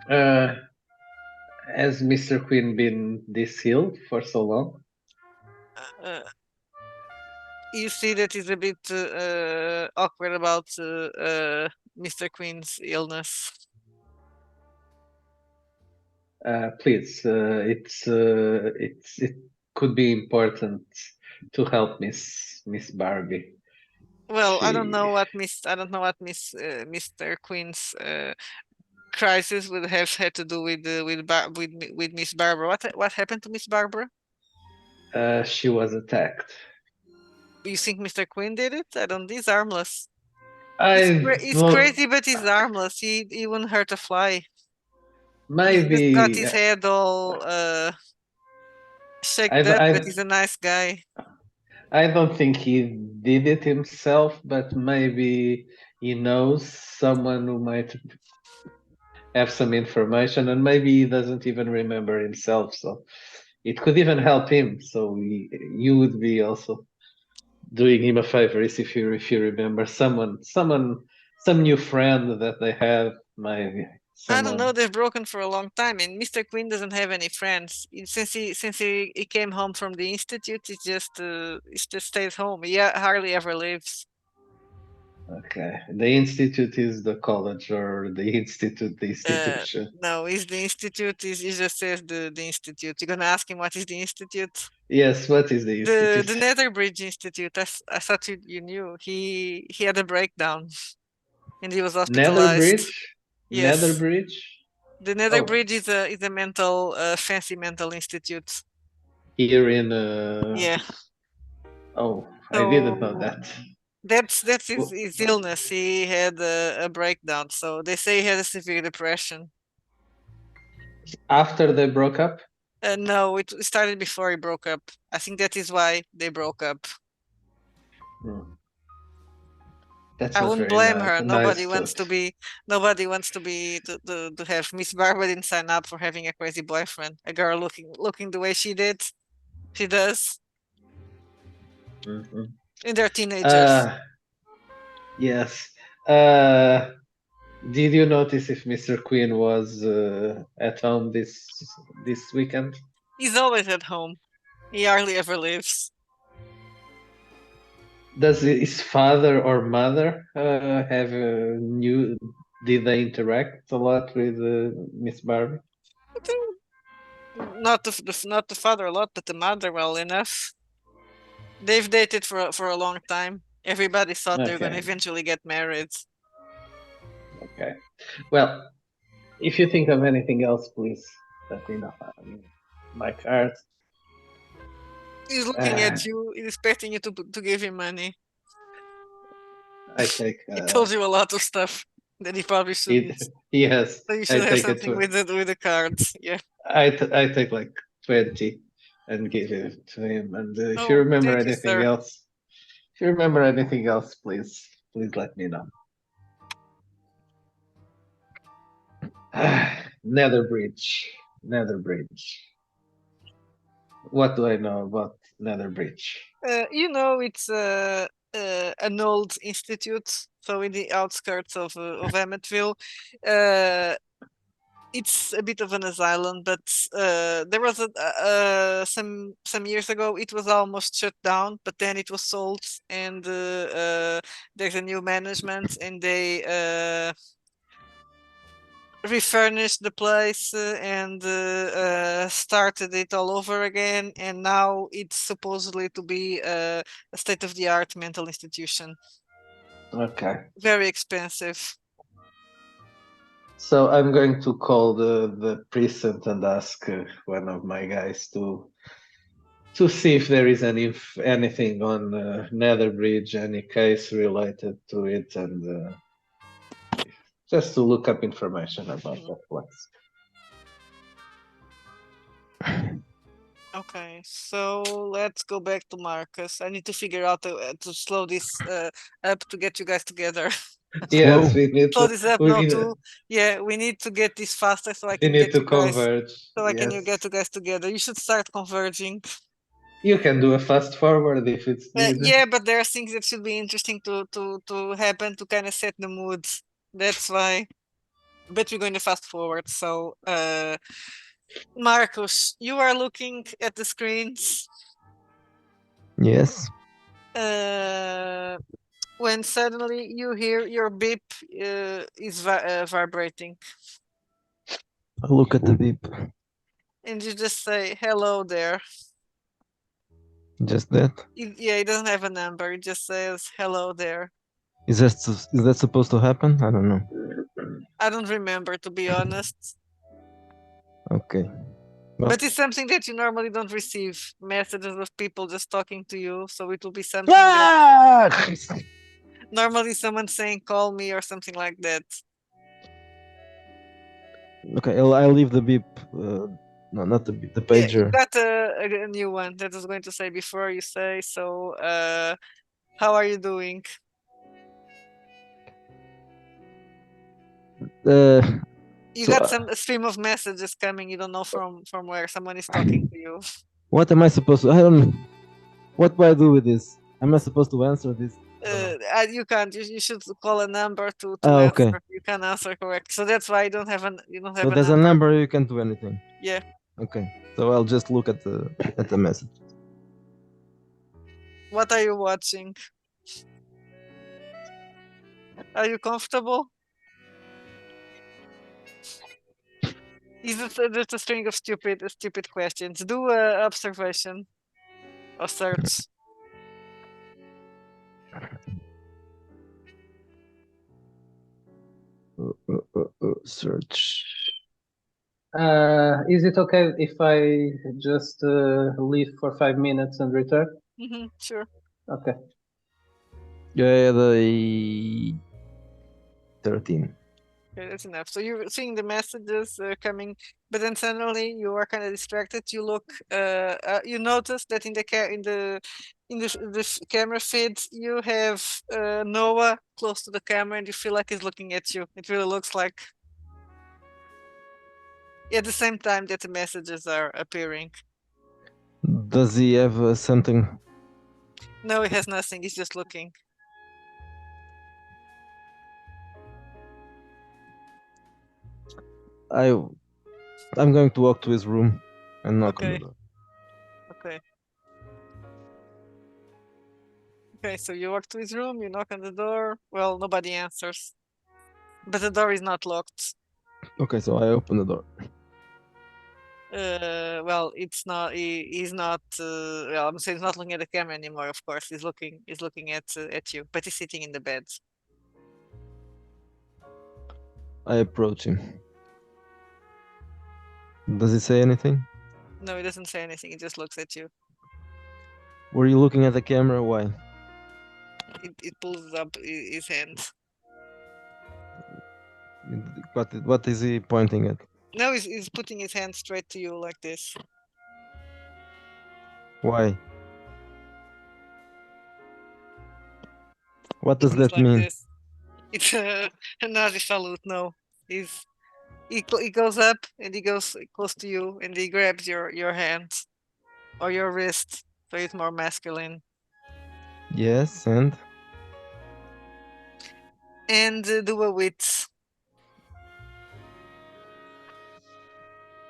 Has Mr. Queen been this ill for so long? Uh, you see that he's a bit awkward about Mr. Queen's illness. Please, it could be important to help Miss Barbie. Well, I don't She- know what Mr. Queen's crisis would have had to do with Miss Barbara. What happened to Miss Barbara? She was attacked. You think Mr. Queen did it? I don't. He's harmless. I He's thought crazy, but he's harmless. He wouldn't hurt a fly. He's just got maybe his head all shaked I- up, I- but he's a nice guy. I don't think he did it himself, but maybe he knows someone who might have some information, and maybe he doesn't even remember himself. So it could even help him. So you would be also doing him a favor if you remember some new friend that they have, maybe I don't know. someone. They've broken for a long time, and Mr. Queen doesn't have any friends. Since he came home from the institute, he just stays home. He hardly ever leaves. Okay, the institute is the college, or the institute the institution. No, it's the institute. He just says the institute. You're gonna ask him what is the institute? Yes, what is the The institute? Netherbridge Institute. I thought you knew. He had a breakdown, and he was hospitalized. Netherbridge. Yes. Netherbridge. The Netherbridge is a mental fancy mental institute. Here in. Yeah. Oh, I didn't know So- that. That's Well- his illness. He had a breakdown. So they say he had a severe depression. After they broke up. No, it started before he broke up. I think that is why they broke up. Hmm. That's I not wouldn't very blame her. nice Nobody wants to to- be. Nobody wants to have. Miss Barbara didn't sign up for having a crazy boyfriend. A girl looking the way she did. She does. Mhm. And they're teenagers. Yes. Did you notice if Mr. Queen was at home this weekend? He's always at home. He hardly ever leaves. Does his father or mother have new? Did they interact a lot with Miss Barbie? Not the father a lot, but the mother well enough. They've dated for a long time. Everybody thought they were gonna Okay. eventually get married. Okay. Well, if you think of anything else, please let me know. My card. He's looking at you. He's expecting you to give him money. I take. He told you a lot of stuff that he probably shouldn't. Yes, So you I should have take it something with the cards. Yeah. I take like 20 and give it to him. And if Oh, you remember thank you, anything sir. else, if you remember anything else, please let me know. Netherbridge. What do I know about Netherbridge? It's an old institute, so in the outskirts of Emmettville. It's a bit of an asylum, but there was some years ago it was almost shut down, but then it was sold, and there's a new management, and they refurnished the place and started it all over again, and now it's supposedly to be a state-of-the-art mental institution. Okay. Very expensive. So I'm going to call the precinct and ask one of my guys to see if there is anything on Netherbridge, any case related to it, and just to look up information about that place. Okay, so let's go back to Marcus. I need to figure out to slow this up to get you guys together. Yes, we need Slow to. this up, we no, need- yeah, we need to get this faster so I we can need get to you guys. converge. So I can yes. get you guys together. You should start converging. You can do a fast forward if it's needed. Yeah, but there are things that should be interesting to happen to kind of set the mood. That's why. But we're going to fast forward. So, Marcus, you are looking at the screens. Yes. When suddenly you hear your beep is vibrating, I look at the beep. and you just say hello there. Just that. Yeah, it doesn't have a number. It just says hello there. Is that supposed to happen? I don't know. I don't remember, to be honest. Okay. Well- But it's something that you normally don't receive messages of people just talking to you. So it will be something Ah! that normally someone saying call me or something like that. Okay, I'll leave the beep. No, not the beep, the Yeah, pager. you got a new one that I was going to say before you say. So, how are you doing? You So, got a stream of messages coming. You don't know from where someone is talking to you. what am I supposed to? I don't know. What do I do with this? Am I supposed to answer this? You can't. You should call a number to Oh, answer. okay. You can answer correct. So that's why you don't have So there's a number, you can't do anything. Yeah. Okay. So I'll just look at the message. What are you watching? Are you comfortable? Is it just a string of stupid questions? Do a observation or search. Search. Is it okay if I just leave for 5 minutes and return? Sure. Okay. Yeah, the 13. Okay, that's enough. So you're seeing the messages coming, but then suddenly you are kind of distracted. You look, you notice that in the camera feed you have Noah close to the camera, and you feel like he's looking at you. It really looks like. At the same time that the messages are appearing. Does he have something? No, he has nothing. He's just looking. I'm going to walk to his room and knock on the Okay. door. Okay. Okay, so you walk to his room, you knock on the door. Well, nobody answers. But the door is not locked. Okay, so I open the door. Well, it's not. He's not. Well, I'm saying he's not looking at the camera anymore. Of course, he's looking. He's looking at you, but he's sitting in the bed. I approach him. Does he say anything? No, he doesn't say anything. He just looks at you. Were you looking at the camera? Why? It pulls up his hand. What is he pointing at? No, he's putting his hand straight to you like this. Why? What does It's that like mean? this. It's a Nazi salute. No, he goes up and he goes close to you and he grabs your hand or your wrist, so it's more masculine. Yes, and Do a wit.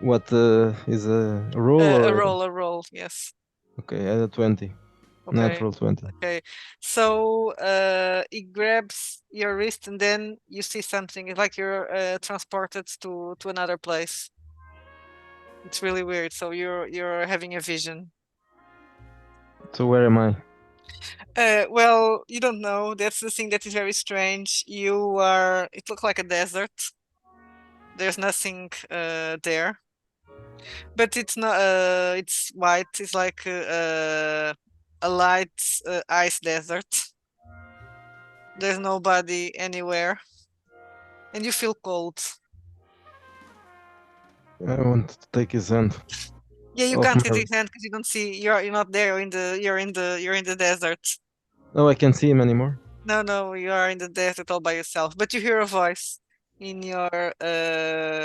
what is a roll? A or- roll. Yes. Okay, I had a 20. Okay. Natural 20. Okay. So he grabs your wrist and then you see something. It's like you're transported to another place. It's really weird. So you're having a vision. So where am I? Well, you don't know. That's the thing that is very strange. You are. It looks like a desert. There's nothing there, but it's not. It's white. It's like a light ice desert. There's nobody anywhere, and you feel cold. I want to take his hand. Yeah, you Off can't my see his hand because you don't see. You're not there. You're in the desert. Oh, I can't see him anymore. No, you are in the desert all by yourself. But you hear a voice in your head,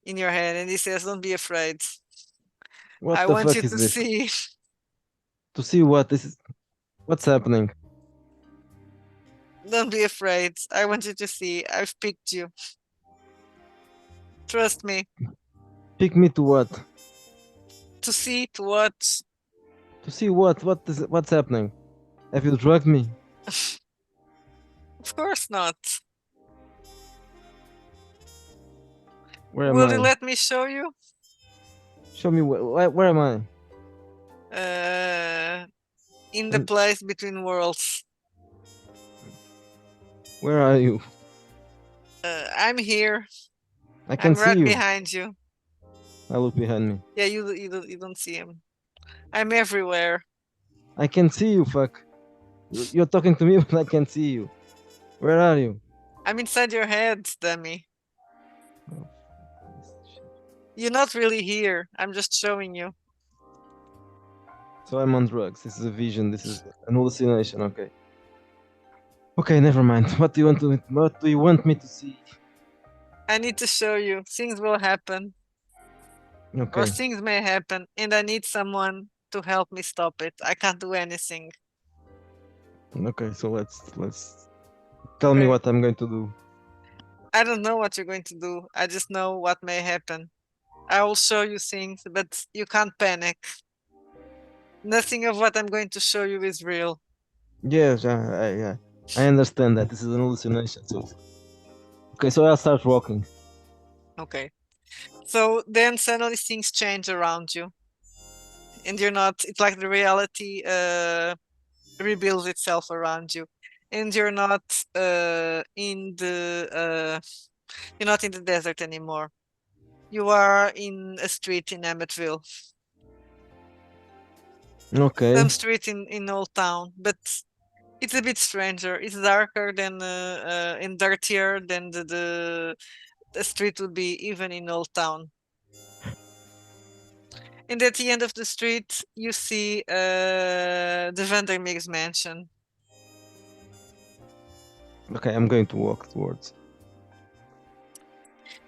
and he says, "Don't be afraid. What I the want fuck you is to this? see. To see what this is. What's happening? Don't be afraid. I want you to see. I've picked you. Trust me. Pick me to what? To see, to watch. To see what? What's happening? Have you drugged me? Of course not. Where am Will I? you let me show you? Show me where am I? In the And- place between worlds. Where are you? I'm here. I can I'm see right you. behind you. I look behind me. Yeah, you don't see him. I'm everywhere. I can see you, fuck. You're talking to me, but I can see you. Where are you? I'm inside your head, dummy. Oh, You're not really here. I'm just showing you. so I'm on drugs. This is a vision. This is an hallucination. Okay. Okay, never mind. What do you want me to see? I need to show you. Things will happen, or Okay. things may happen, and I need someone to help me stop it. I can't do anything. Okay, so let's tell me Okay. what I'm going to do. I don't know what you're going to do. I just know what may happen. I will show you things, but you can't panic. Nothing of what I'm going to show you is real. Yes, I understand that this is an hallucination. So okay, so I'll start walking. Okay. So then suddenly things change around you. And you're not, it's like the reality rebuilds itself around you. And you're not you're not in the desert anymore. You are in a street in Emmettville. Okay. Some street in Old Town, but it's a bit stranger. It's darker than and dirtier than the street would be even in Old Town. And at the end of the street, you see the Vandermeer's mansion. Okay, I'm going to walk towards.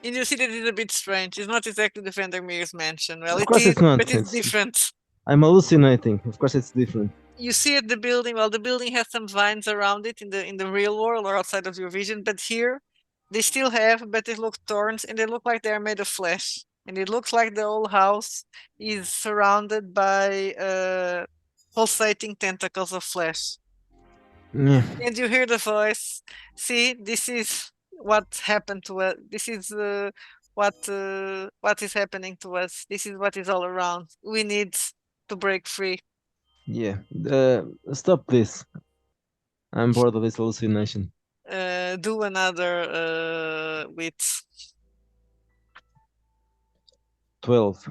And you see that it's a bit strange. It's not exactly the Vandermeer's mansion. Well, Of it course is, it's not. but it's It's- different. I'm hallucinating. Of course, it's different. You see at the building, well, the building has some vines around it in the real world or outside of your vision, but here they still have, but they look thorns and they look like they're made of flesh. And it looks like the whole house is surrounded by pulsating tentacles of flesh. Yeah. And you hear the voice. See, this is what happened to us. This is what is happening to us. This is what is all around. We need to break free. Yeah. Stop this. I'm bored of this hallucination. Do another with 12.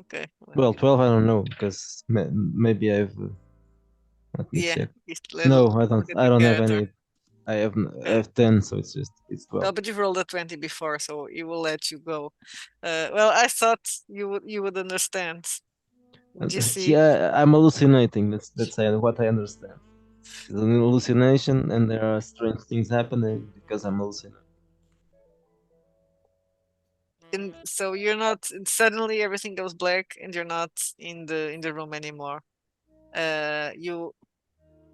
okay. Well, 12, I don't know, because maybe I've. Let me Yeah. check. Let's No, look I at don't. the I don't have character. any. I have 10, so it's 12. Well, but you've rolled a 20 before, so it will let you go. Well, I thought you would understand. Did you see? Yeah, I'm hallucinating. That's what I understand. It's an hallucination, and there are strange things happening because I'm hallucinating. And so you're not suddenly everything goes black and you're not in the room anymore. You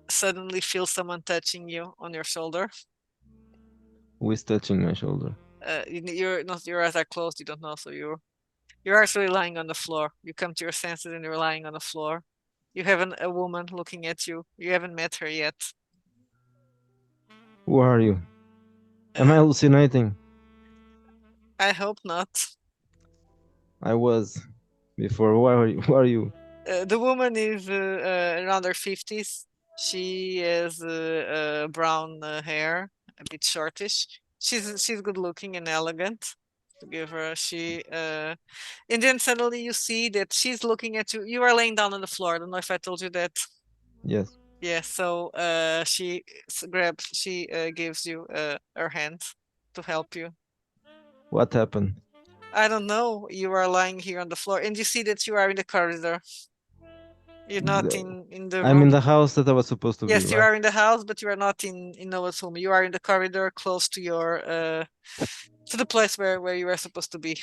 suddenly feel someone touching you on your shoulder. Who is touching my shoulder? You're not, your eyes are closed, you don't know, so you're actually lying on the floor. You come to your senses and you're lying on the floor. You have a woman looking at you. You haven't met her yet. Who are you? Am I hallucinating? I hope not. I was before. Who are you? The woman is around her 50s. She has brown hair, a bit shortish. She's good looking and elegant. To give her, and then suddenly you see that she's looking at you. You are laying down on the floor. I don't know if I told you that. Yes. Yeah. So she gives you her hand to help you. What happened? I don't know. You are lying here on the floor, and you see that you are in the corridor. You're not in the room. I'm in the house that I was supposed to Yes, be. you Right? are in the house, but you are not in Noah's home. You are in the corridor close to your to the place where you are supposed to be.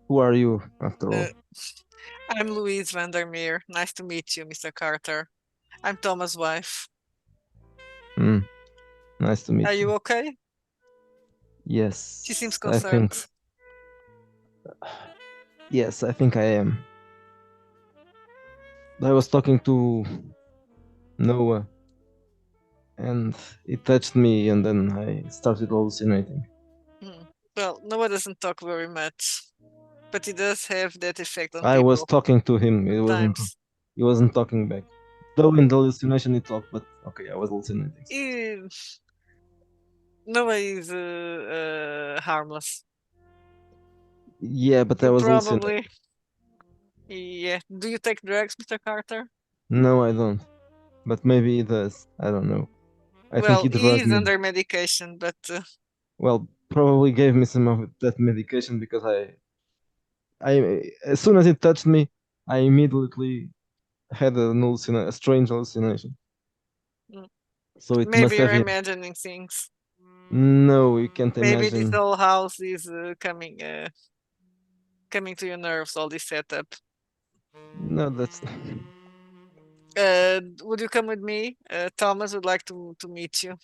Who are you, after all? I'm Louise Vandermeer. Nice to meet you, Mr. Carter. I'm Thomas' wife. Hmm. Nice to meet Are you. you okay? Yes. She seems I think. concerned. Yes, I think I am. I was talking to Noah, and it touched me, and then I started hallucinating. Hmm. Well, Noah doesn't talk very much, but he does have that effect on I was people talking to him. sometimes. He wasn't talking back. Though in the hallucination he talked, but okay, I was hallucinating. He- Noah is harmless. Yeah, but I You was hallucinating. probably, yeah. Do you take drugs, Mr. Carter? No, I don't. But maybe he does. I don't know. I think Well, he he drugged is me. under medication, but Well, probably gave me some of that medication because as soon as it touched me, I immediately had a strange hallucination. Mm. So it maybe must you're have been. imagining things. No, you can't Maybe this imagine. whole house is coming to your nerves, all this setup. No, that's Would you come with me? Thomas would like to meet you.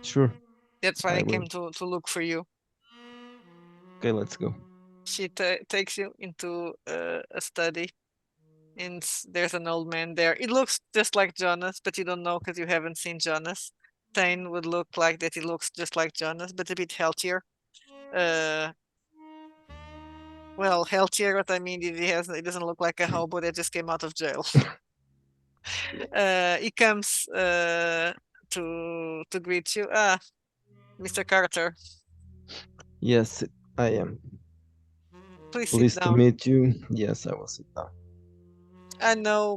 sure. That's why I I will. came to look for you. Okay, let's go. She takes you into a study, and there's an old man there. It looks just like Jonas, but you don't know because you haven't seen Jonas. Tane would look like that. He looks just like Jonas, but a bit healthier. Uh, well, healthier. What I mean, he doesn't look like a hobo that just came out of jail. He comes to greet you. Ah, Mr. Carter, Yes, I am. please sit Pleased to down. meet you. Yes, I will sit down. I know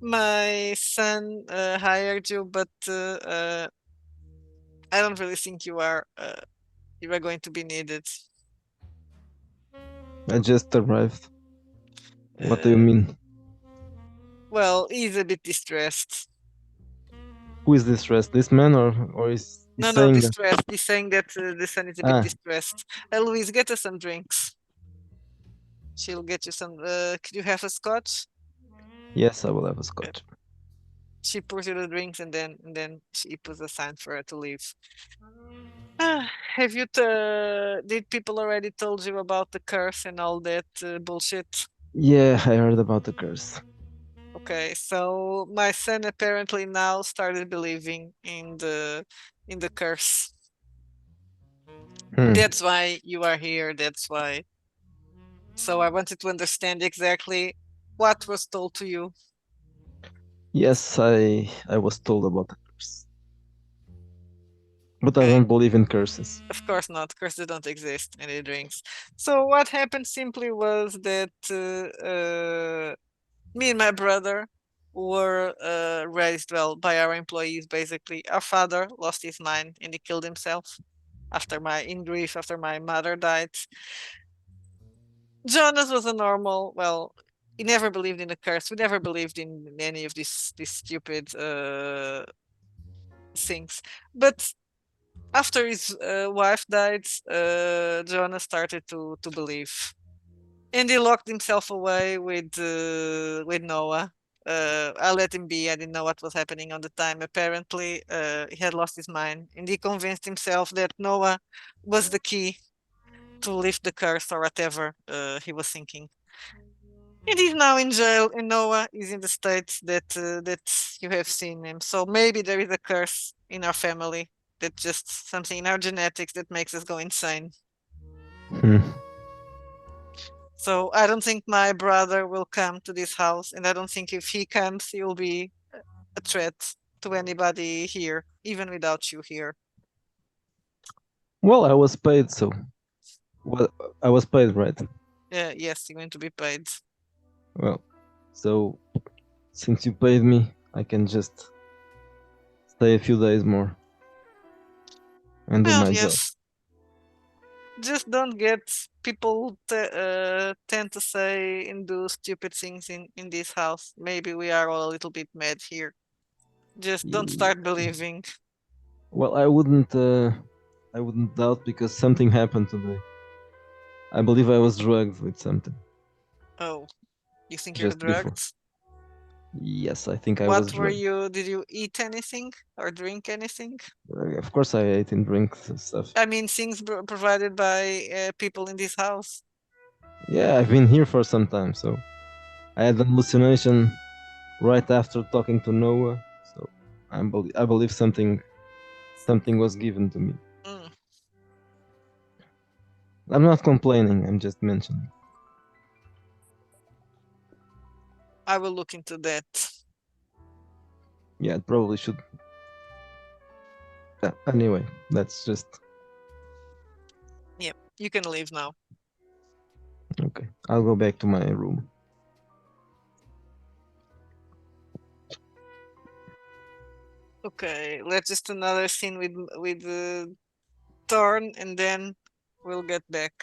my son hired you, but I don't really think you are going to be needed. I just arrived. What do you Uh, mean? well, he's a bit distressed. Who is this rest? This man or is he No, saying that? distressed. He's saying that the son is a bit Ah, distressed. Louise, get us some drinks. She'll get you some. Could you have a scotch? yes, I will have a scotch. She pours you the drinks and then she puts a sign for her to leave. Ah, did people already told you about the curse and all that bullshit? Yeah, I heard about the curse. Okay, so my son apparently now started believing in the curse. Hmm. That's why you are here. That's why. So I wanted to understand exactly what was told to you. Yes, I was told about the curse. But I Okay. don't believe in curses. Of course not. Curses don't exist in the drinks. So what happened simply was that me and my brother were raised well by our employees. Basically, our father lost his mind and he killed himself in grief after my mother died. Jonas was a normal. Well, he never believed in the curse. We never believed in any of these stupid things. But after his wife died, Jonas started to believe, and he locked himself away with Noah. I let him be. I didn't know what was happening on the time. Apparently, he had lost his mind, and he convinced himself that Noah was the key to lift the curse or whatever he was thinking. And he's now in jail, and Noah is in the state that you have seen him. So maybe there is a curse in our family, that just something in our genetics that makes us go insane. Hmm. So I don't think my brother will come to this house, and I don't think if he comes, he will be a threat to anybody here, even without you here. Well, I was paid, so well, I was paid, right? Yes, you're going to be paid. Well, so since you paid me, I can just stay a few days more and do Well, my job. yes. Just don't get people tend to say and do stupid things in this house. Maybe we are all a little bit mad here. Just don't start believing. Well, I wouldn't doubt because something happened today. I believe I was drugged with something Oh, you think you're just before. drugged? Yes, I think I was What were drugged. you? Did you eat anything or drink anything? Of course, I ate and drank stuff. I mean, things provided by people in this house. Yeah, I've been here for some time, so I had an hallucination right after talking to Noah. So I believe something was given to me. Mm, I'm not complaining. I'm just mentioning. I will look into that. Yeah, it probably should. Anyway, that's just Yep, you can leave now. okay. I'll go back to my room. Okay, let's just another scene with Thorn, and then we'll get back.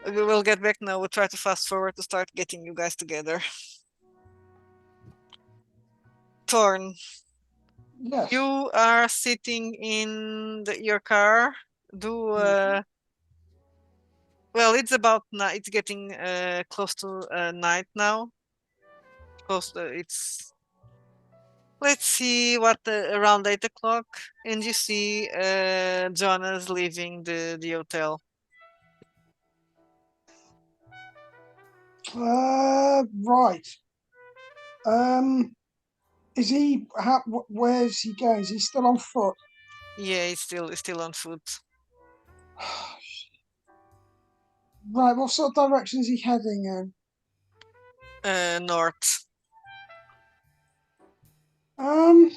We'll get back now. We'll try to fast forward to start getting you guys together. Thorn, Yes. you are sitting in your car. Do well, it's about night. It's getting close to night now. Close. It's let's see what around 8 o'clock, and you see Jonas leaving the hotel. Right. Is he? Where's he going? Is he still on foot? Yeah, he's still on foot. Right. What sort of direction is he heading in? North. Um.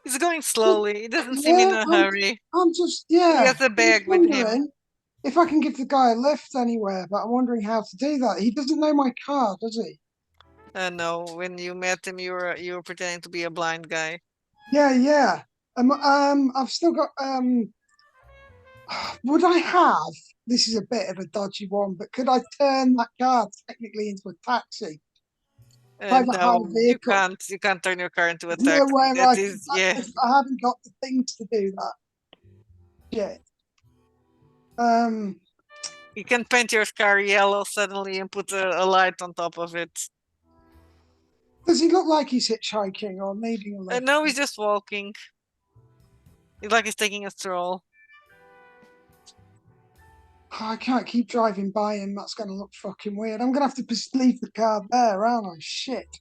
He's going slowly. He doesn't seem in Yeah. a hurry. I'm just. He Yeah. has a I'm just bag with him. wondering if I can give the guy a lift anywhere, but I'm wondering how to do that. He doesn't know my car, does he? No, when you met him, you were pretending to be a blind guy. Yeah. Yeah. I've still got. Would I have? This is a bit of a dodgy one, but could I turn that car technically into a taxi? Private hire No, you vehicle. can't. You can't turn your car into a There's no taxi. way That I is, can, yeah. if I haven't got the things to do that. Shit. Um, You can paint your car yellow suddenly and put a light on top of it. does he look like he's hitchhiking or needing a lift? No, he's just walking. It's like he's taking a stroll. I can't keep driving by him. That's going to look fucking weird. I'm going to have to just leave the car there, aren't I? Shit.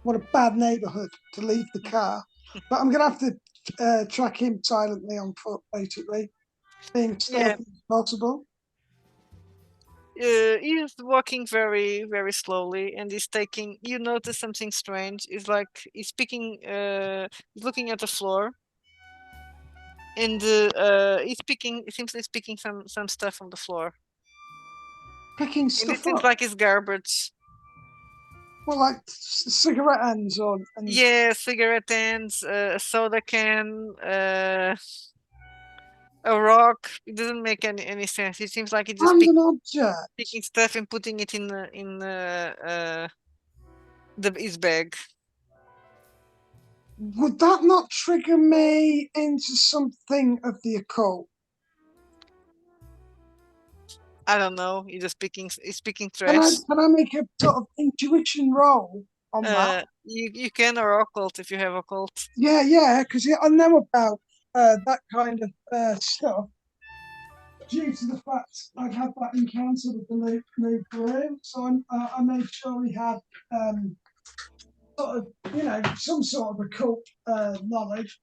What a bad neighborhood to leave the car. But I'm going to have to track him silently on foot, basically, being stealthy as possible. He's walking very, very slowly, and he's taking. You notice something strange. It's like he's speaking. He's looking at the floor, and he's speaking. It seems he's picking some stuff on the floor, Picking and it stuff seems up. like it's garbage. Well, like cigarette ends or and Yeah, cigarette ends, a soda can, a rock. It doesn't make any sense. It seems like he's just random object. picking stuff and putting it in his bag. Would that not trigger me into something of the occult? I don't know. He's picking Can trash. I make a sort of intuition roll on that? You can or occult if you have occult. Yeah, because I know about that kind of stuff due to the fact I've had that encounter with the new Peru. So I made sure we had sort of, some sort of occult knowledge.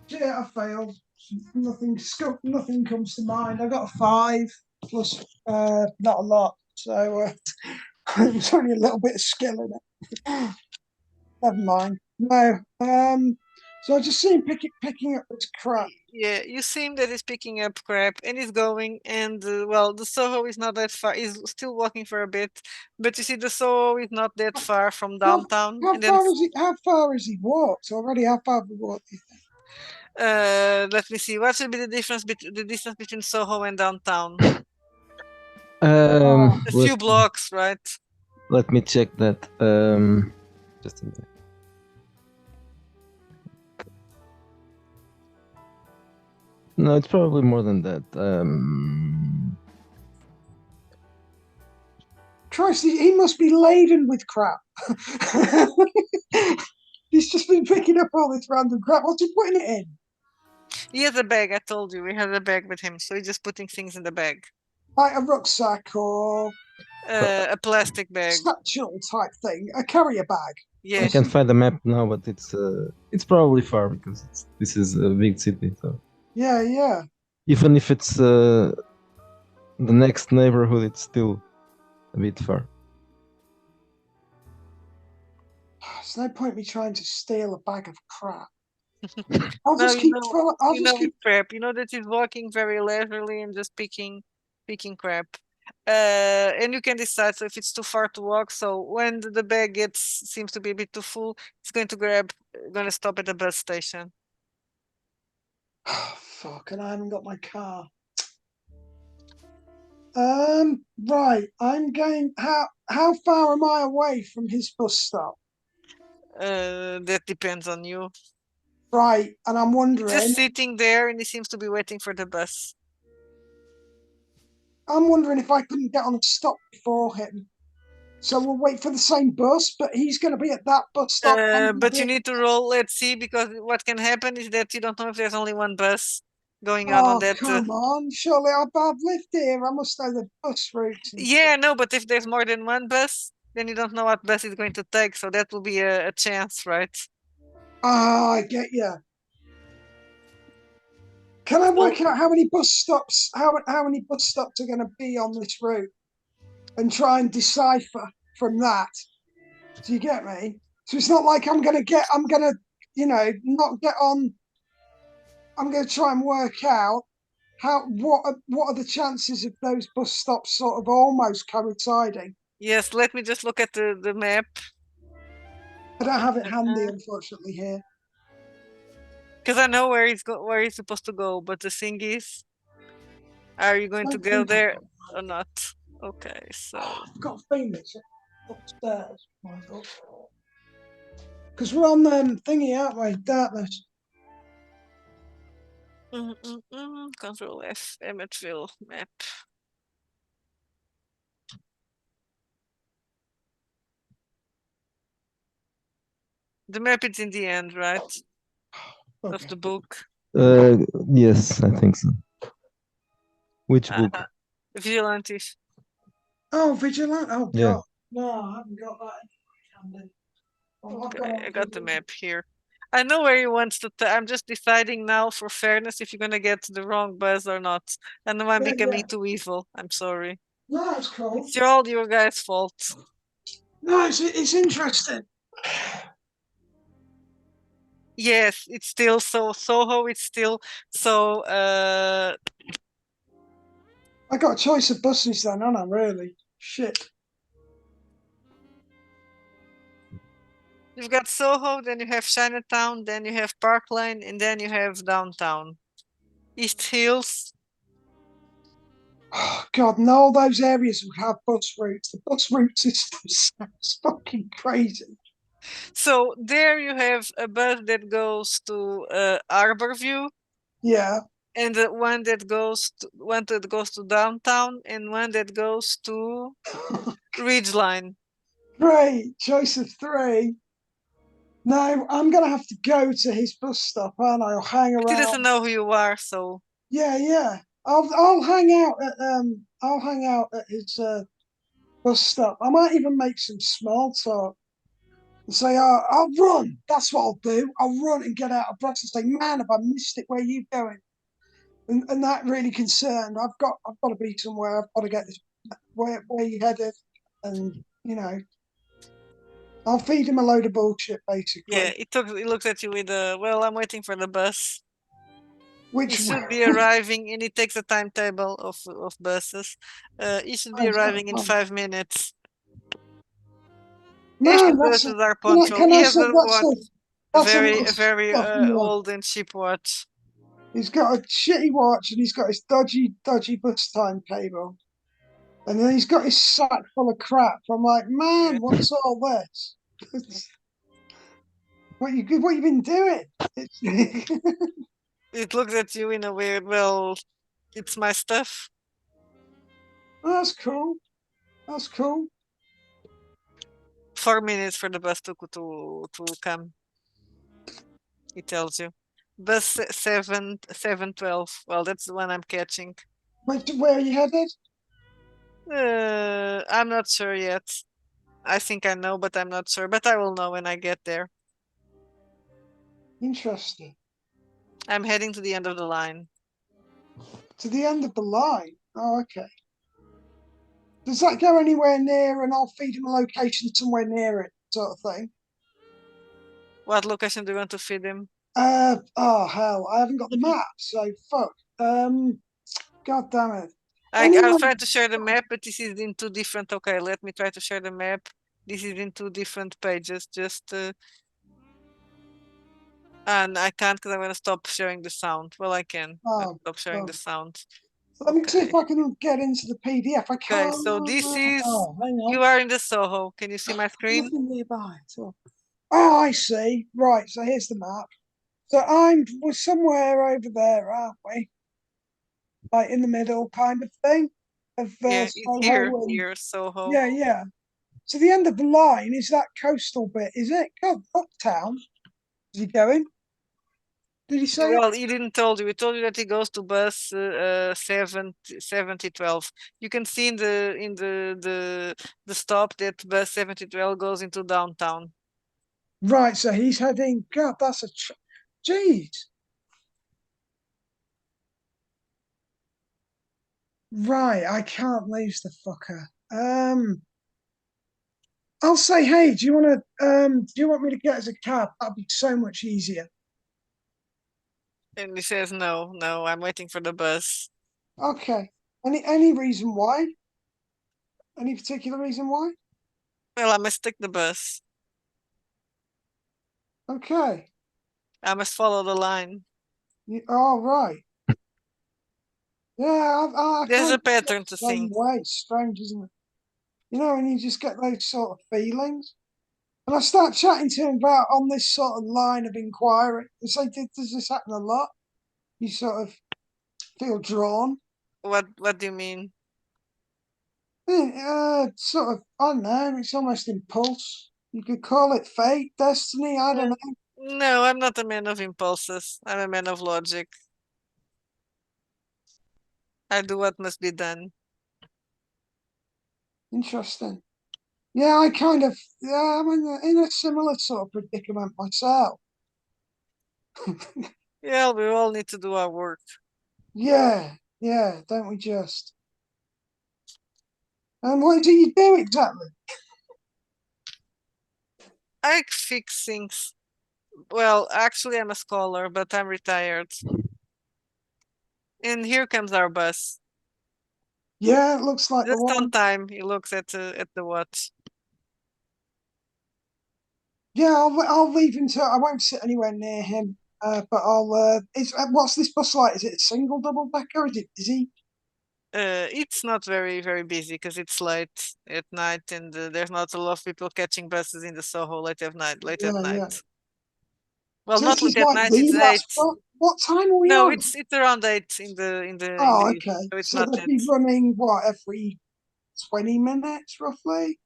Yeah, I failed. Nothing comes to mind. I got a 5 plus not a lot, so there's only a little bit of skill in it. Never mind. No. So I just see him picking up this crap. Yeah, you see him that he's picking up crap and he's going, and well, the Soho is not that far. He's still walking for a bit, but you see the Soho is not that far from downtown. How and then far has he walked already? How far have we walked? Do you think? let me see. What should be the distance between Soho and downtown? Um, A few blocks, right? let me check that. Just a minute. No, it's probably more than that. Christ, he must be laden with crap. He's just been picking up all this random crap. What's he putting it in? He has a bag. I told you we have a bag with him, so he's just putting things in the bag. Like a rucksack or A plastic bag. satchel type thing, a carrier bag. Yeah. I can find the map now, but it's probably far because this is a big city. So Yeah, yeah. even if it's the next neighborhood, it's still a bit far. There's no point me trying to steal a bag of crap. I'll No, just you keep know, throwing. I'll you just know keep. it's crap. You know that he's walking very leisurely and just picking crap. And you can decide. So if it's too far to walk, so when the bag seems to be a bit too full, it's going to stop at the bus station. Oh, fuck, and I haven't got my car. Right. I'm going. How far am I away from his bus stop? That depends on you. Right, and I'm wondering. Just sitting there, and he seems to be waiting for the bus. I'm wondering if I couldn't get on a stop before him. So we'll wait for the same bus, but he's going to be at that bus stop. But you need to roll. Let's see, because what can happen is that you don't know if there's only one bus going on Oh, that. come on. Surely I've lived here. I must know the bus routes. Yeah, no, but if there's more than one bus, then you don't know what bus it's going to take. So that will be a chance, right? Ah, I get you. Can I work out how many bus stops? How many bus stops are going to be on this route, and try and decipher from that? Do you get me? So it's not like I'm going to, not get on. I'm going to try and work out what are the chances of those bus stops sort of almost coinciding. Yes, let me just look at the map. I don't have it handy, unfortunately, here. Because I know where he's supposed to go, but the thing is, are you going to go there or not? Okay, so I've got a feeling it's upstairs. Because we're on thingy, aren't we? Dartmouth. Control F, Emmettville map. The map is in the end, right? Of Okay. the book. Yes, I think so. Which book? Vigilantes. Oh, Vigilante. Oh, God. Yeah. No, I haven't got that handy. Oh, I've Okay, I it got the handy. map here. I know where he wants to. I'm just deciding now, for fairness, if you're gonna get the wrong bus or not. And now I'm Yeah, becoming yeah. too evil. I'm sorry. No, it's cool. It's all your guys' fault. No, it's interesting. Yes, it's still so Soho. It's still so. I got a choice of buses then, haven't I? Really? Shit. You've got Soho, then you have Chinatown, then you have Parkline, and then you have downtown. East Hills. Oh, God, and all those areas would have bus routes. The bus route system sounds fucking crazy. So there you have a bus that goes to Arborview, Yeah. and one that goes to downtown, and one that goes to Ridgeline. Great. Choice of three. No, I'm going to have to go to his bus stop, aren't I? I'll hang But he around. doesn't know who you are, so Yeah, yeah. I'll hang out at his bus stop. I might even make some small talk and say, I'll run. That's what I'll do. I'll run and get out of breath and say, man, have I missed it? Where are you going? And that really concerned. I've got to be somewhere. I've got to get this. Where you headed? And I'll feed him a load of bullshit, basically. yeah, he looks at you with well, I'm waiting for the bus. He Which should be arriving, and he takes a timetable of buses. He should be arriving in 5 minutes. man, Asian that's buses are can I, punctual. can He I has say a watch, that's a very fucking watch. old and cheap watch. He's got a shitty watch and he's got his dodgy bus timetable. And then he's got his sack full of crap. I'm like, man, what's all this? What you been doing? It looks at you in a weird, well, it's my stuff. That's cool. That's cool. 4 minutes for the bus to come. He tells you. Bus 712. Well, that's the one I'm catching. Where are you headed? I'm not sure yet. I think I know, but I'm not sure. But I will know when I get there. Interesting. I'm heading to the end of the line. To the end of the line. Oh, okay. Does that go anywhere near, and I'll feed him a location somewhere near it, sort of thing? What location do you want to feed him? Oh hell, I haven't got the map, so fuck. God damn it. I'll Anyway. try to share the map, but this is in two different. Okay, let me try to share the map. This is in two different pages. Just and I can't because I'm gonna stop sharing the sound. Well, I can. Let's Oh, stop sharing the fuck. sound. Let me see if Okay. I can get into the PDF. I Okay, can't. so this is Oh, hang on. you are in the Soho. Can you see my screen? Nothing nearby. So. Oh, I see. Right. So here's the map. So we're somewhere over there, aren't we? Like in the middle, kind of thing. Of Yeah, it's Soho and- here, Soho. Yeah, yeah. So the end of the line is that coastal bit, is it? God, uptown. Is he going? Did he say? Well, he didn't told you. He told you that he goes to bus 7012. You can see in the stop that bus 7012 goes into downtown. Right. So he's heading. God, that's a. Jeez. Right. I can't lose the fucker. I'll say, hey, do you want me to get us a cab? That'd be so much easier. And he says, no, I'm waiting for the bus. Okay. Any reason why? Any particular reason why? Well, I must take the bus. Okay. I must follow the line. Oh, right. Yeah, I There's kind a of feel pattern to the same think. way. It's strange, isn't it? You know, when you just get those sort of feelings. And I start chatting to him about on this sort of line of inquiry. It's like, does this happen a lot? You sort of feel drawn. What do you mean? Sort of, I don't know, it's almost impulse. You could call it fate, destiny, I don't know. No, I'm not a man of impulses. I'm a man of logic. I do what must be done. Interesting. Yeah, I'm in a similar sort of predicament myself. Yeah, we all need to do our work. Yeah, don't we just? And what do you do exactly? I fix things. Well, actually, I'm a scholar, but I'm retired. And here comes our bus. Yeah, it looks like the Just on one. time. He looks at the watch. Yeah, I'll leave him to. I won't sit anywhere near him. But I'll. What's this bus like? Is it a single double decker? Is it busy? It's not very busy because it's late at night, and there's not a lot of people catching buses in the Soho late at night. Yeah. Well, So not this is late at like night. the It's last 8. bus. What time are we No, on? it's around 8 in Oh, the evening, okay. so it's So not they'd be 8. running what every 20 minutes, roughly.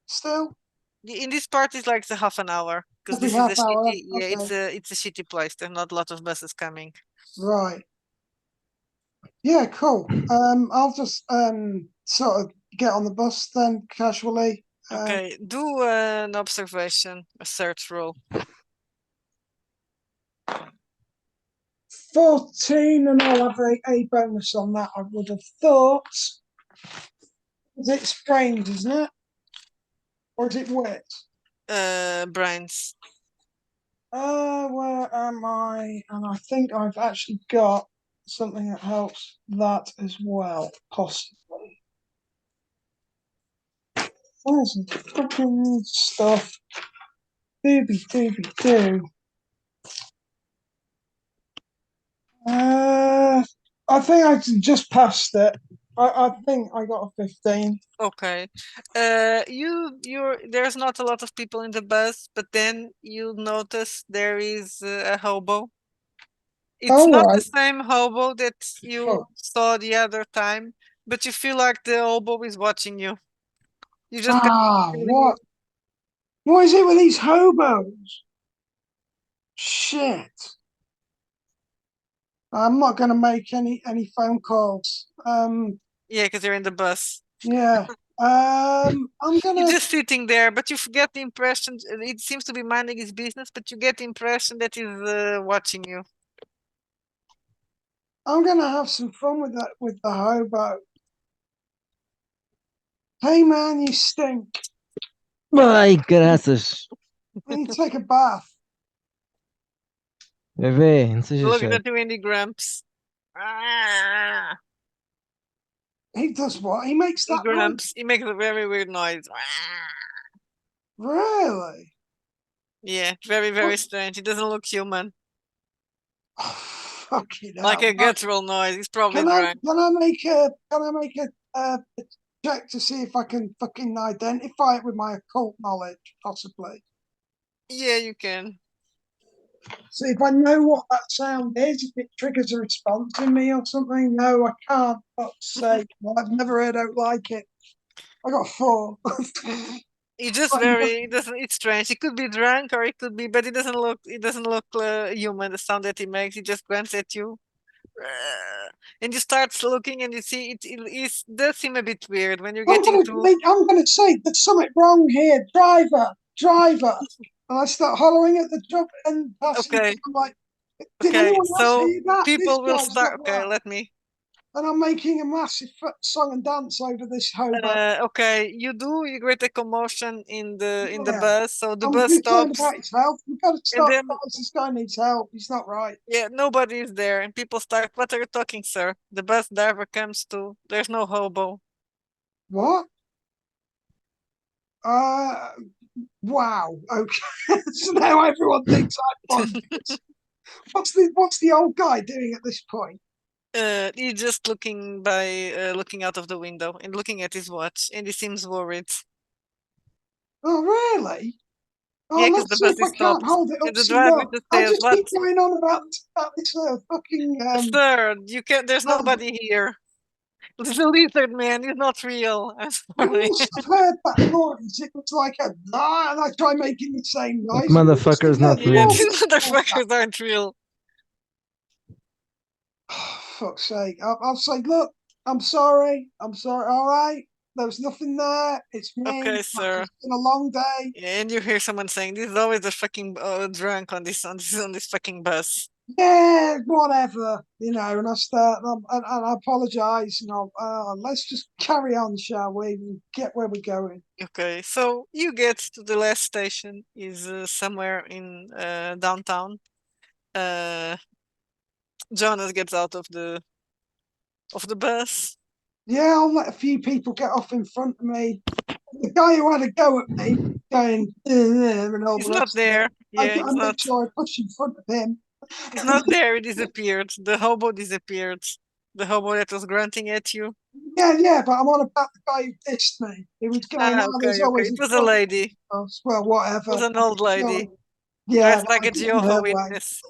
Still In this part, it's like the half an hour because every this is a half hour. shitty. Yeah, Okay, it's a shitty place. There's not a lot of buses coming. right. Yeah, cool. I'll just sort of get on the bus then casually. Okay, do an observation, a search roll. 14, and I'll have a bonus on that. I would have thought. Is it sprained, isn't it? Or is it wet? Brains. Where am I? And I think I've actually got something that helps that as well, possibly. Where's the fucking stuff? Dooby. I think I just passed it. I think I got a 15. Okay. There's not a lot of people in the bus, but then you notice there is a hobo. It's All not the right. same hobo that you Oh. saw the other time, but you feel like the hobo is watching you. You just get Ah, feeling what? What is it with these hobos? Shit. I'm not going to make any phone calls. yeah, because you're in the bus. Yeah. I'm You're gonna just sitting there, but you get the impression it seems to be minding his business, but you get the impression that he's watching you. have some fun with the hobo. Hey man, you stink. Ai, caraças. I need to take a bath. Bebê, não seja Look chato. at you, Andy Gramps. Ah, He does what? He makes he that noise. grumps. He makes a very weird noise. Really? Yeah, very, very strange. He doesn't look human. Oh, fucking Like hell. a guttural noise. He's probably Can I drunk. make a check to see if I can fucking identify it with my occult knowledge, possibly? Yeah, you can. See if I know what that sound is, if it triggers a response in me or something. No, I can't. Fuck's sake. Well, I've never heard out like it. I got 4. He just Fine. very he doesn't it's strange. He could be drunk or he could be, but he doesn't look human, the sound that he makes. He just grunts at you. And you start looking and you see it does seem a bit weird when you're getting to I'm gonna say there's something wrong here. Driver. And I start hollering at the truck and passing. okay. I'm like, did Okay, anyone else so hear that? This people will guy's start. not Okay, right. let me. And I'm making a massive song and dance over this hobo. Okay, you create a commotion in the Yeah. bus, so the I'm bus concerned stops, about his health. We've got to and stop. then Guys, this guy needs help. He's not right. yeah, nobody is there, and people start. What are you talking, sir? The bus driver comes to. There's no hobo. What? Uh, wow. Okay. So now everyone thinks I'm on it. What's the old guy doing at this point? He's just looking out of the window and looking at his watch, and he seems worried. Oh, really? Oh, Yeah, because let's the see bus if I is can't stopped. hold it up And the some driver more. just I says, just "What, keep going on about this fucking sir? You can't. There's um, nobody here. It's a lizard man. He's not real. I'm you sorry." must have heard that noise. It was like a ah, and I try making the same That noise. You must have motherfucker's not heard Yeah, real. more these than that. motherfuckers aren't real. Oh, fuck's sake. I'll say, look, I'm sorry. All right. There was nothing there. It's me. Okay, sir. It's been a long day. And you hear someone saying, "This is always a fucking drunk on this fucking bus." Yeah, whatever. And I start, and I apologize. Let's just carry on, shall we? And get where we're going. Okay, so you get to the last station is somewhere in downtown. Jonas gets out of the bus. Yeah, I'll let a few people get off in front of me. The guy who had a go at me, going, and all He's the not rest of there. it, Yeah, I make sure I push in front of him. he's not there. He disappeared. The hobo disappeared. The hobo that was grunting at you. Yeah, but I'm on about the guy who dissed me. He was going, there's Okay. always It a was a fucking lady. boss." Well, It whatever. was an old lady. Yeah, Dressed like a get in Jehovah her way. Witness.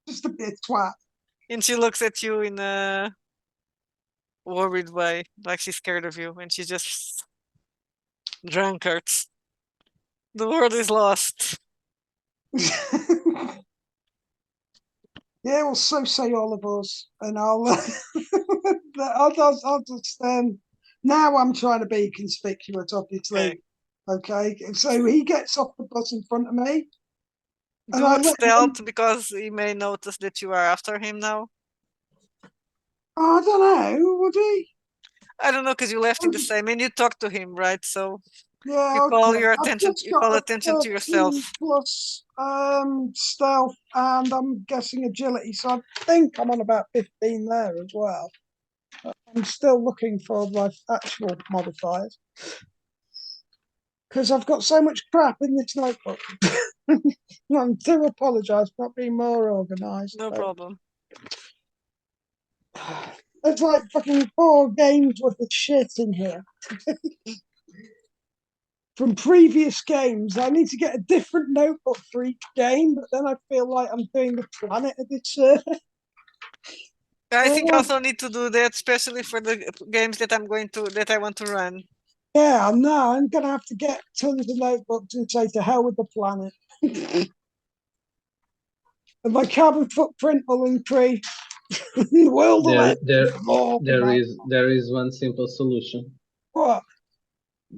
Just a bit twat. And she looks at you in a worried way, like she's scared of you, and she's just drunkards. The world is lost. Yeah, well, so say all of us, and I'll I'll just now I'm trying to be conspicuous, obviously. Okay, so he gets off the bus in front of me, and Do I a let him. stealth because he may notice that you are after him now. I don't know, would he? I don't know because you left in the same and you talked to him, right? So Yeah, you call okay. your I've attention. just You got call a attention to 13 yourself. plus stealth, and I'm guessing agility, so I think I'm on about 15 there as well. I'm still looking for my actual modifiers because I've got so much crap in this notebook. I do apologise for not being more organised. No problem. There's like fucking 4 games worth of shit in here. from previous games. I need to get a different notebook for each game, but then I feel like I'm doing the planet a disservice. I think I Oh. also need to do that, especially for the games that that I want to run. Yeah, no, I'm gonna have to get tons of notebooks and say to hell with the planet. And my carbon footprint will increase. The world will There, end. there, Oh, there is one simple solution: what?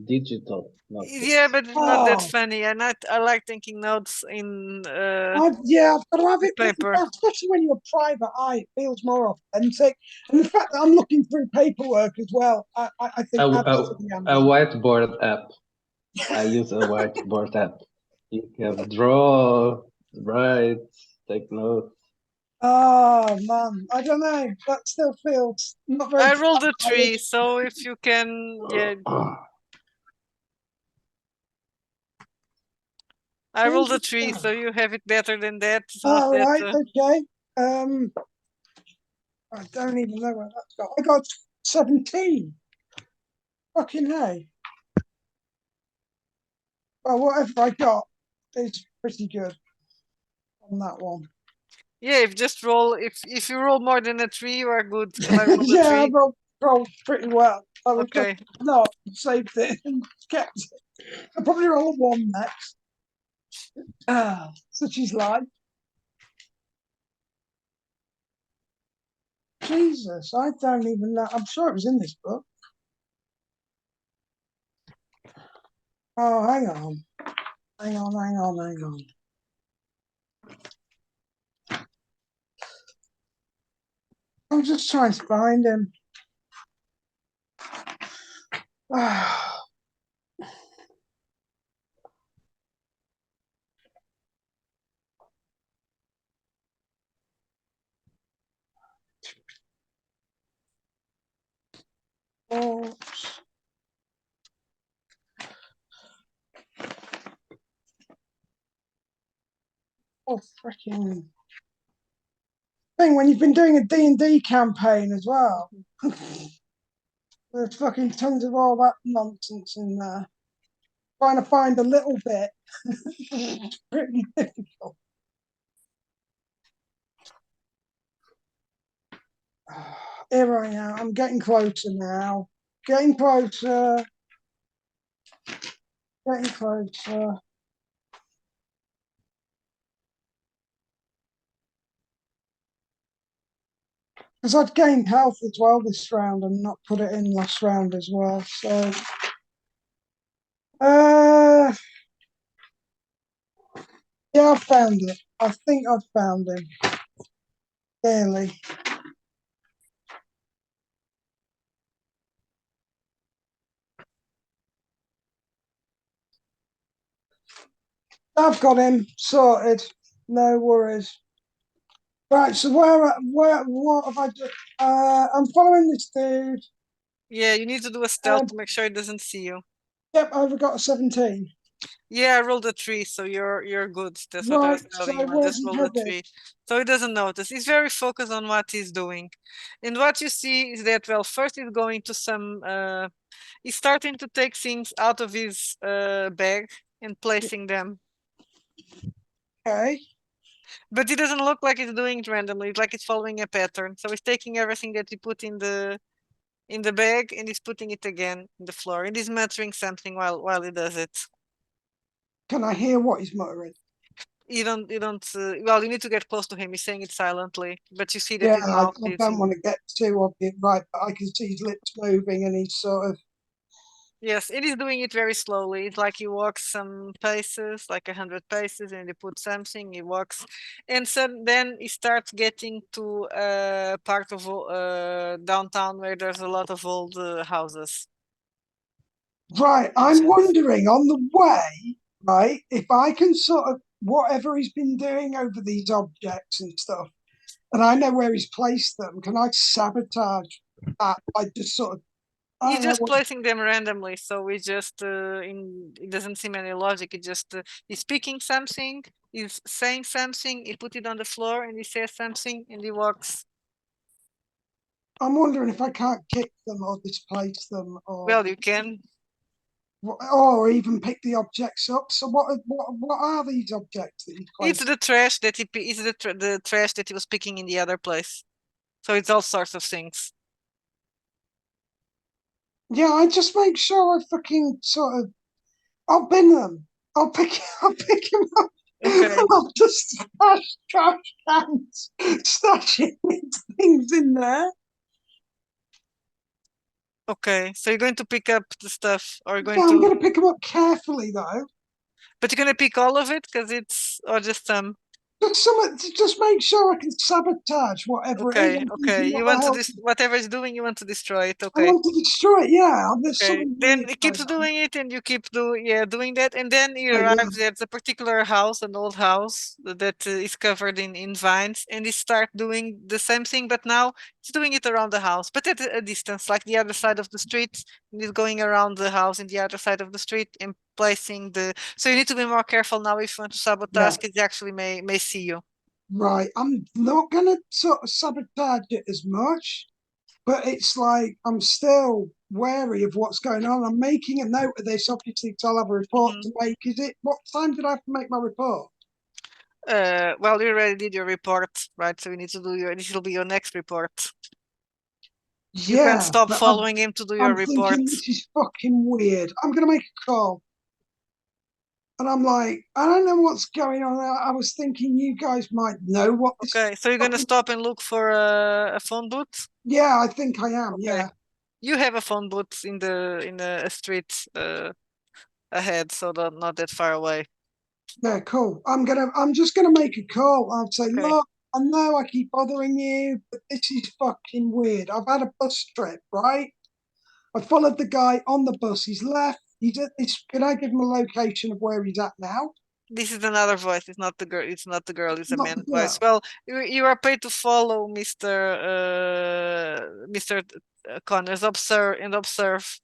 digital Yeah, notebooks. but it's not that Oh. funny. I like taking notes in Yeah, I've got to have it paper. especially when you're a private eye. It feels more authentic, and the fact that I'm looking through paperwork as well, I think A, that's a, to the a whiteboard app. I use a whiteboard app. You can draw, write, take notes. Oh man, I don't know. That still feels not very. I rolled a 3, so if you can, yeah. I rolled a 3, so you have it better than that. So All that, right, okay. I don't even know what that's got. I got 17. Fucking hey. Well, whatever I got is pretty good on that one. yeah, if you roll more than a 3, you are good. 'Cause I rolled a Yeah, I 3. rolled pretty well. I was Okay. not saved it and kept it. I'll probably roll a 1 next. Such is life. Jesus, I don't even know. I'm sure it was in this book. Oh, hang on. Hang on. I'm just trying to find him. Oh, freaking thing when you've been doing a D&D campaign as well. There's fucking tons of all that nonsense in there. Trying to find a little bit. It's pretty difficult. Here I am. I'm getting closer now. Getting closer. Getting closer. Because I'd gained health as well this round and not put it in last round as well. So, yeah, I found it. I think I've found him. Barely. I've got him sorted. No worries. Right, so what have I done? I'm following this dude. Yeah, you need to do a stealth to make sure it doesn't see you. Yep, I've got a 17. Yeah, I rolled a 3, so you're good. That's what I was Right, telling so you. I where's just he rolled a headed? 3. So he doesn't notice. He's very focused on what he's doing. And what you see is that, well, first he's going to some he's starting to take things out of his bag and placing them. Okay. But it doesn't look like he's doing it randomly. It's like he's following a pattern. So he's taking everything that he put in the bag and he's putting it again in the floor. And he's muttering something while he does it. Can I hear what he's muttering? You don't well, you need to get close to him. He's saying it silently, but you see that Yeah, his I mouth is don't want to get too obvious, right? But I can see his lips moving, and he's sort of. Yes, it is doing it very slowly. It's like he walks some paces, like 100 paces, and he puts something, he walks. And so then he starts getting to a part of downtown where there's a lot of old houses. Right, I'm wondering on the way, right, if I can sort of whatever he's been doing over these objects and stuff, and I know where he's placed them. Can I sabotage that by just sort of? I He's don't know just what. placing them randomly, so we just it doesn't seem any logic. It just he's speaking something, he's saying something, he put it on the floor, and he says something, and he walks. I'm wondering if I can't kick them or displace them or. Well, you can. or even pick the objects up. So what are these objects that he's It's placed? the trash that it's the trash that he was picking in the other place. So it's all sorts of things. Yeah, I just make sure I fucking sort of I'll bin them. I'll pick I'll pick them up. Okay. And I'll just stash trash cans, stashing things in there. Okay. So you're going to pick up the stuff, or you're going Yeah, I'm to, going to pick them up carefully though. but you're going to pick all of it because it's, or just some. Just make sure I can sabotage whatever it is. Okay. I'm Okay. thinking, You what want the to hell? whatever it's doing, you want to destroy it. I Okay. want to destroy it. Yeah, there's Okay, something then weird it keeps going on. doing it, and you keep doing that, and then he Oh, yeah. arrives at a particular house, an old house that is covered in vines, and he start doing the same thing, but now he's doing it around the house, but at a distance, like the other side of the street. And he's going around the house in the other side of the street and placing the. So you need to be more careful now if you want to sabotage, because he actually may see you. Right. I'm not going to sort of sabotage it as much, but it's like I'm still wary of what's going on. I'm making a note of this, obviously, because I'll have a report Mhm. to make. What time did I have to make my report? Well, you already did your report, right? So you need to do this will be your next report. You can't Yeah, stop but following him to do your I'm thinking report. this is fucking weird. I'm going to make a call. And I'm like, I don't know what's going on. I was thinking you guys might know what this. Okay, so you're gonna fucking- stop and look for a phone booth? Yeah, I think I am. Okay. Yeah. You have a phone booth in the street ahead, so not that far away. Yeah, cool. I'm just gonna make a call. I'll say, Okay. look, I know I keep bothering you, but this is fucking weird. I've had a bus trip, right? I followed the guy on the bus. He's left. He's at this. Can I give him a location of where he's at now? This is another voice. It's not the girl. It's not the girl. It's a Not man the voice. Well, you are paid to follow Mr. Connors. Observe.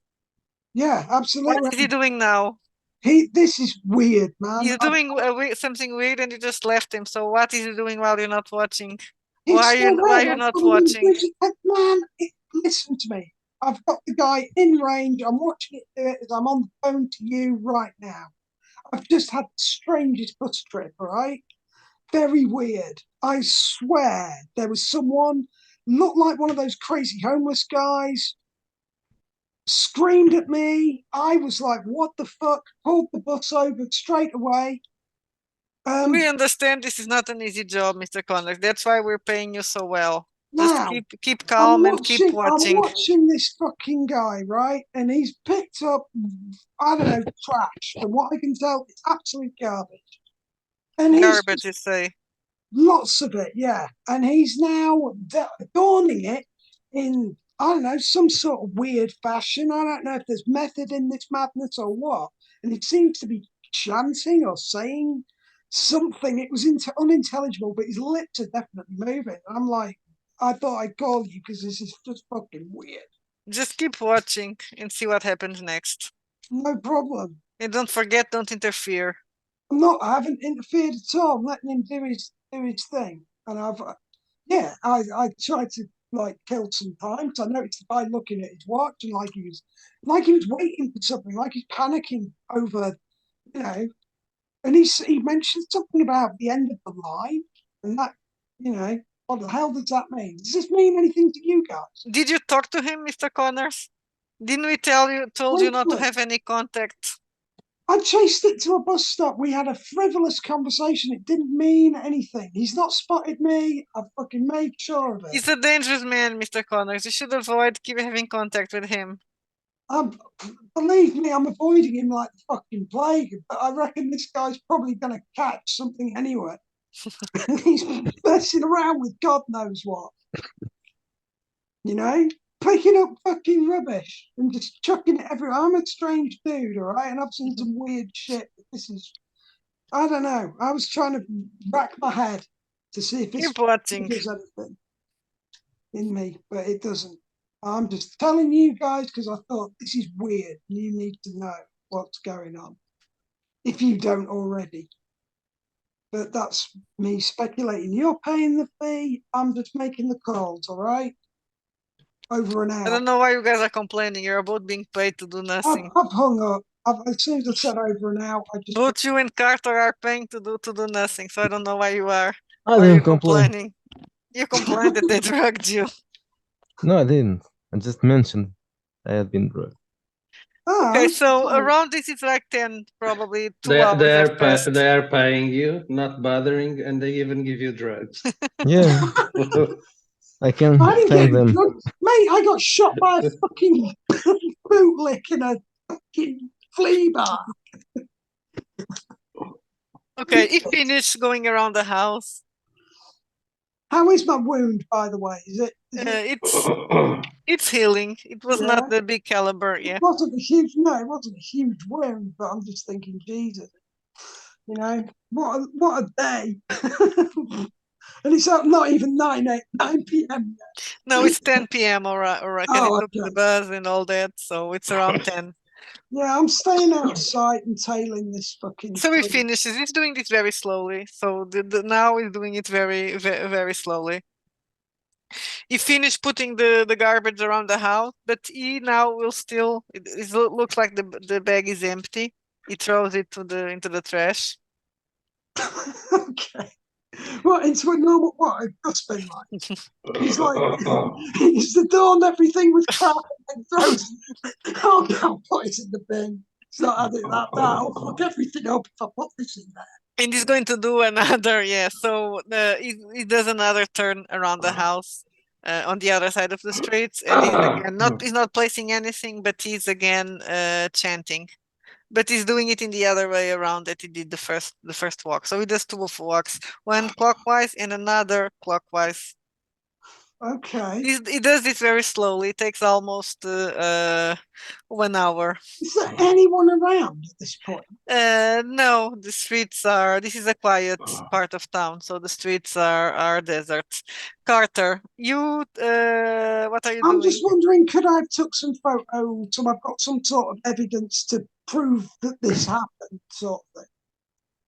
Yeah, What absolutely. is he doing now? This is weird, man. He's doing something weird, and you just left him. So what is he doing while you're not watching? It's Why so are weird. you I've not got him in watching? Man, listen to me. I've got the guy in range. I'm watching it do it as I'm on the phone to you right now. I've just had the strangest bus trip, right? Very weird. I swear there was someone, looked like one of those crazy homeless guys, screamed at me. I was like, what the fuck? Pulled the bus over straight away. We understand this is not an easy job, Mr. Connors. That's why we're paying you so well. Just Now, keep calm and keep I'm watching. watching this fucking guy, right? And he's picked up, I don't know, trash. From what I can tell, it's absolute garbage. And he's Garbage, you say. lots of it, yeah. And he's now adorning it in, I don't know, some sort of weird fashion. I don't know if there's method in this madness or what. And it seems to be chanting or saying something. It was unintelligible, but his lips are definitely moving. And I'm like, I thought I'd call you because this is just fucking weird. Just keep watching and see what happens next. No problem. And don't forget, don't interfere. I haven't interfered at all. I'm letting him do his thing. And I tried to like kill some time because I noticed the guy looking at his watch and like he was waiting for something, like he's panicking over, you know. And he mentioned something about the end of the line, and that, what the hell does that mean? Does this mean anything to you guys? Did you talk to him, Mr. Connors? Didn't we told you not to have any contact? I chased it to a bus stop. We had a frivolous conversation. It didn't mean anything. He's not spotted me. I fucking made sure of it. He's a dangerous man, Mr. Connors. You should avoid having contact with him. Believe me, I'm avoiding him like the fucking plague. But I reckon this guy's probably going to catch something anyway. He's messing around with God knows what. Picking up fucking rubbish and just chucking it everywhere. I'm a strange dude, all right? And I've seen some weird shit. I don't know. I was trying to rack my head to see if Keep watching. there's anything in me, but it doesn't. I'm just telling you guys because I thought this is weird and you need to know what's going on if you don't already. But that's me speculating. You're paying the fee. I'm just making the calls, all right? Over and I out. don't know why you guys are complaining. You're both being paid to do nothing. I've hung up. As soon as I said over and out, I just Both you and Carter are paying to do nothing, so I don't know why you are. I Are you didn't complain. complaining? You complained that they drugged you. No, I didn't. I just mentioned I had been drugged. Okay, so fine. around this it's like 10, probably 2 They hours have passed. they are paying you, not bothering, and they even give you drugs. Yeah, I can I didn't thank get them. drunk. Mate, I got shot by a fucking bootlick in a fucking flea bar. Okay, he finished going around the house. How is my wound, by the way? Is it? It's healing. It was Yeah. not the big caliber, yeah. It wasn't a huge. No, it wasn't a huge wound. But I'm just thinking, Jesus, you know, what a day. And it's not even 9 p.m. No, it's 10 p.m. or I can Oh, took the okay. bus and all that, so it's around 10. Yeah, I'm staying outside and tailing this fucking. So he thing. finishes. He's doing this very slowly. So now he's doing it very, very, very slowly. He finished putting the garbage around the house, but he now will still. It looks like the bag is empty. He throws it into the trash. Okay. What into a normal what a dustbin like? He's like he's adorned everything with crap and throws. Oh, I'll put it in the bin. It's not had it that bad. I'll fuck everything up if I put this in there. And he's going to do another, yeah. So he does another turn around the house on the other side of the streets, and he's again he's not placing anything, but he's again chanting. But he's doing it in the other way around that he did the first walk. So he does two walks, one clockwise and another clockwise. Okay. He does this very slowly. It takes almost 1 hour. Is there anyone around at this point? No, the streets are. This is a quiet part of town, so the streets are desert. Carter, you what are you I'm doing? just wondering, could I have took some photos so I've got some sort of evidence to prove that this happened, sort of thing?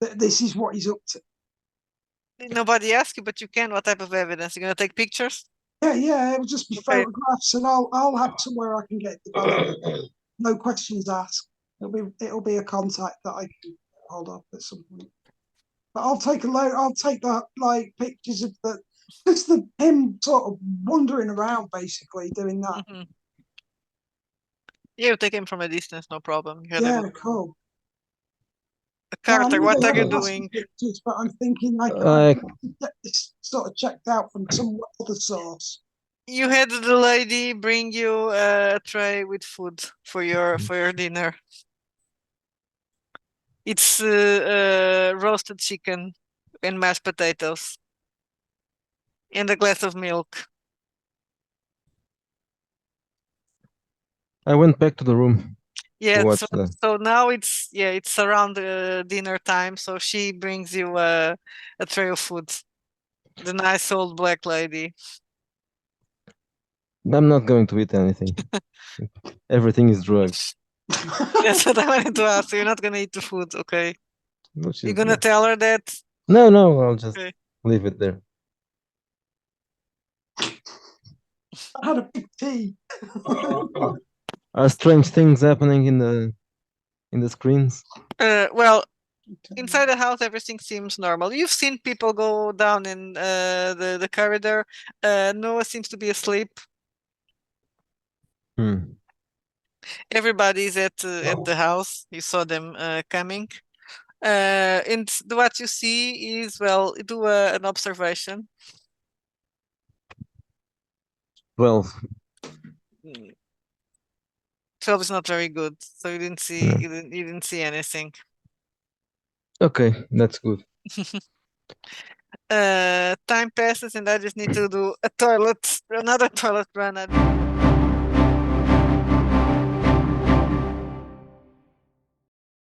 That this is what he's up to. Nobody asked you, but you can. What type of evidence? You're gonna take pictures? Yeah, it'll just be Okay. photographs, and I'll have somewhere I can get developed. No questions asked. It'll be a contact that I can hold up at some point. But I'll take a load. I'll take the like pictures of just him sort of wandering around, basically doing that. Mm-hmm. Yeah, you take him from a distance, no problem. You had a Yeah, good- cool. Carter, Yeah, what they are you haven't asked doing? for pictures, but I'm thinking I Like, can get this sort of checked out from some other source. You had the lady bring you a tray with food for your dinner. It's roasted chicken and mashed potatoes and a glass of milk. I went back to the room. Yeah, watch so, that. so now it's around dinner time, so she brings you a tray of food. The nice old black lady. I'm not going to eat anything. Everything is drugs. That's what I wanted to ask. So you're not gonna eat the food, okay? Which You're is gonna yeah. tell her that? No, I'll just Okay. leave it there. I had a big tea. Are strange things happening in the screens? Well, inside the house, everything seems normal. You've seen people go down in the corridor. Noah seems to be asleep. Everybody's at the house. You saw them coming. And what you see is, well, do an observation. 12. 12 is not very good, so you didn't see No. you didn't see anything. Okay, that's good. Time passes, and I just need to do another toilet run.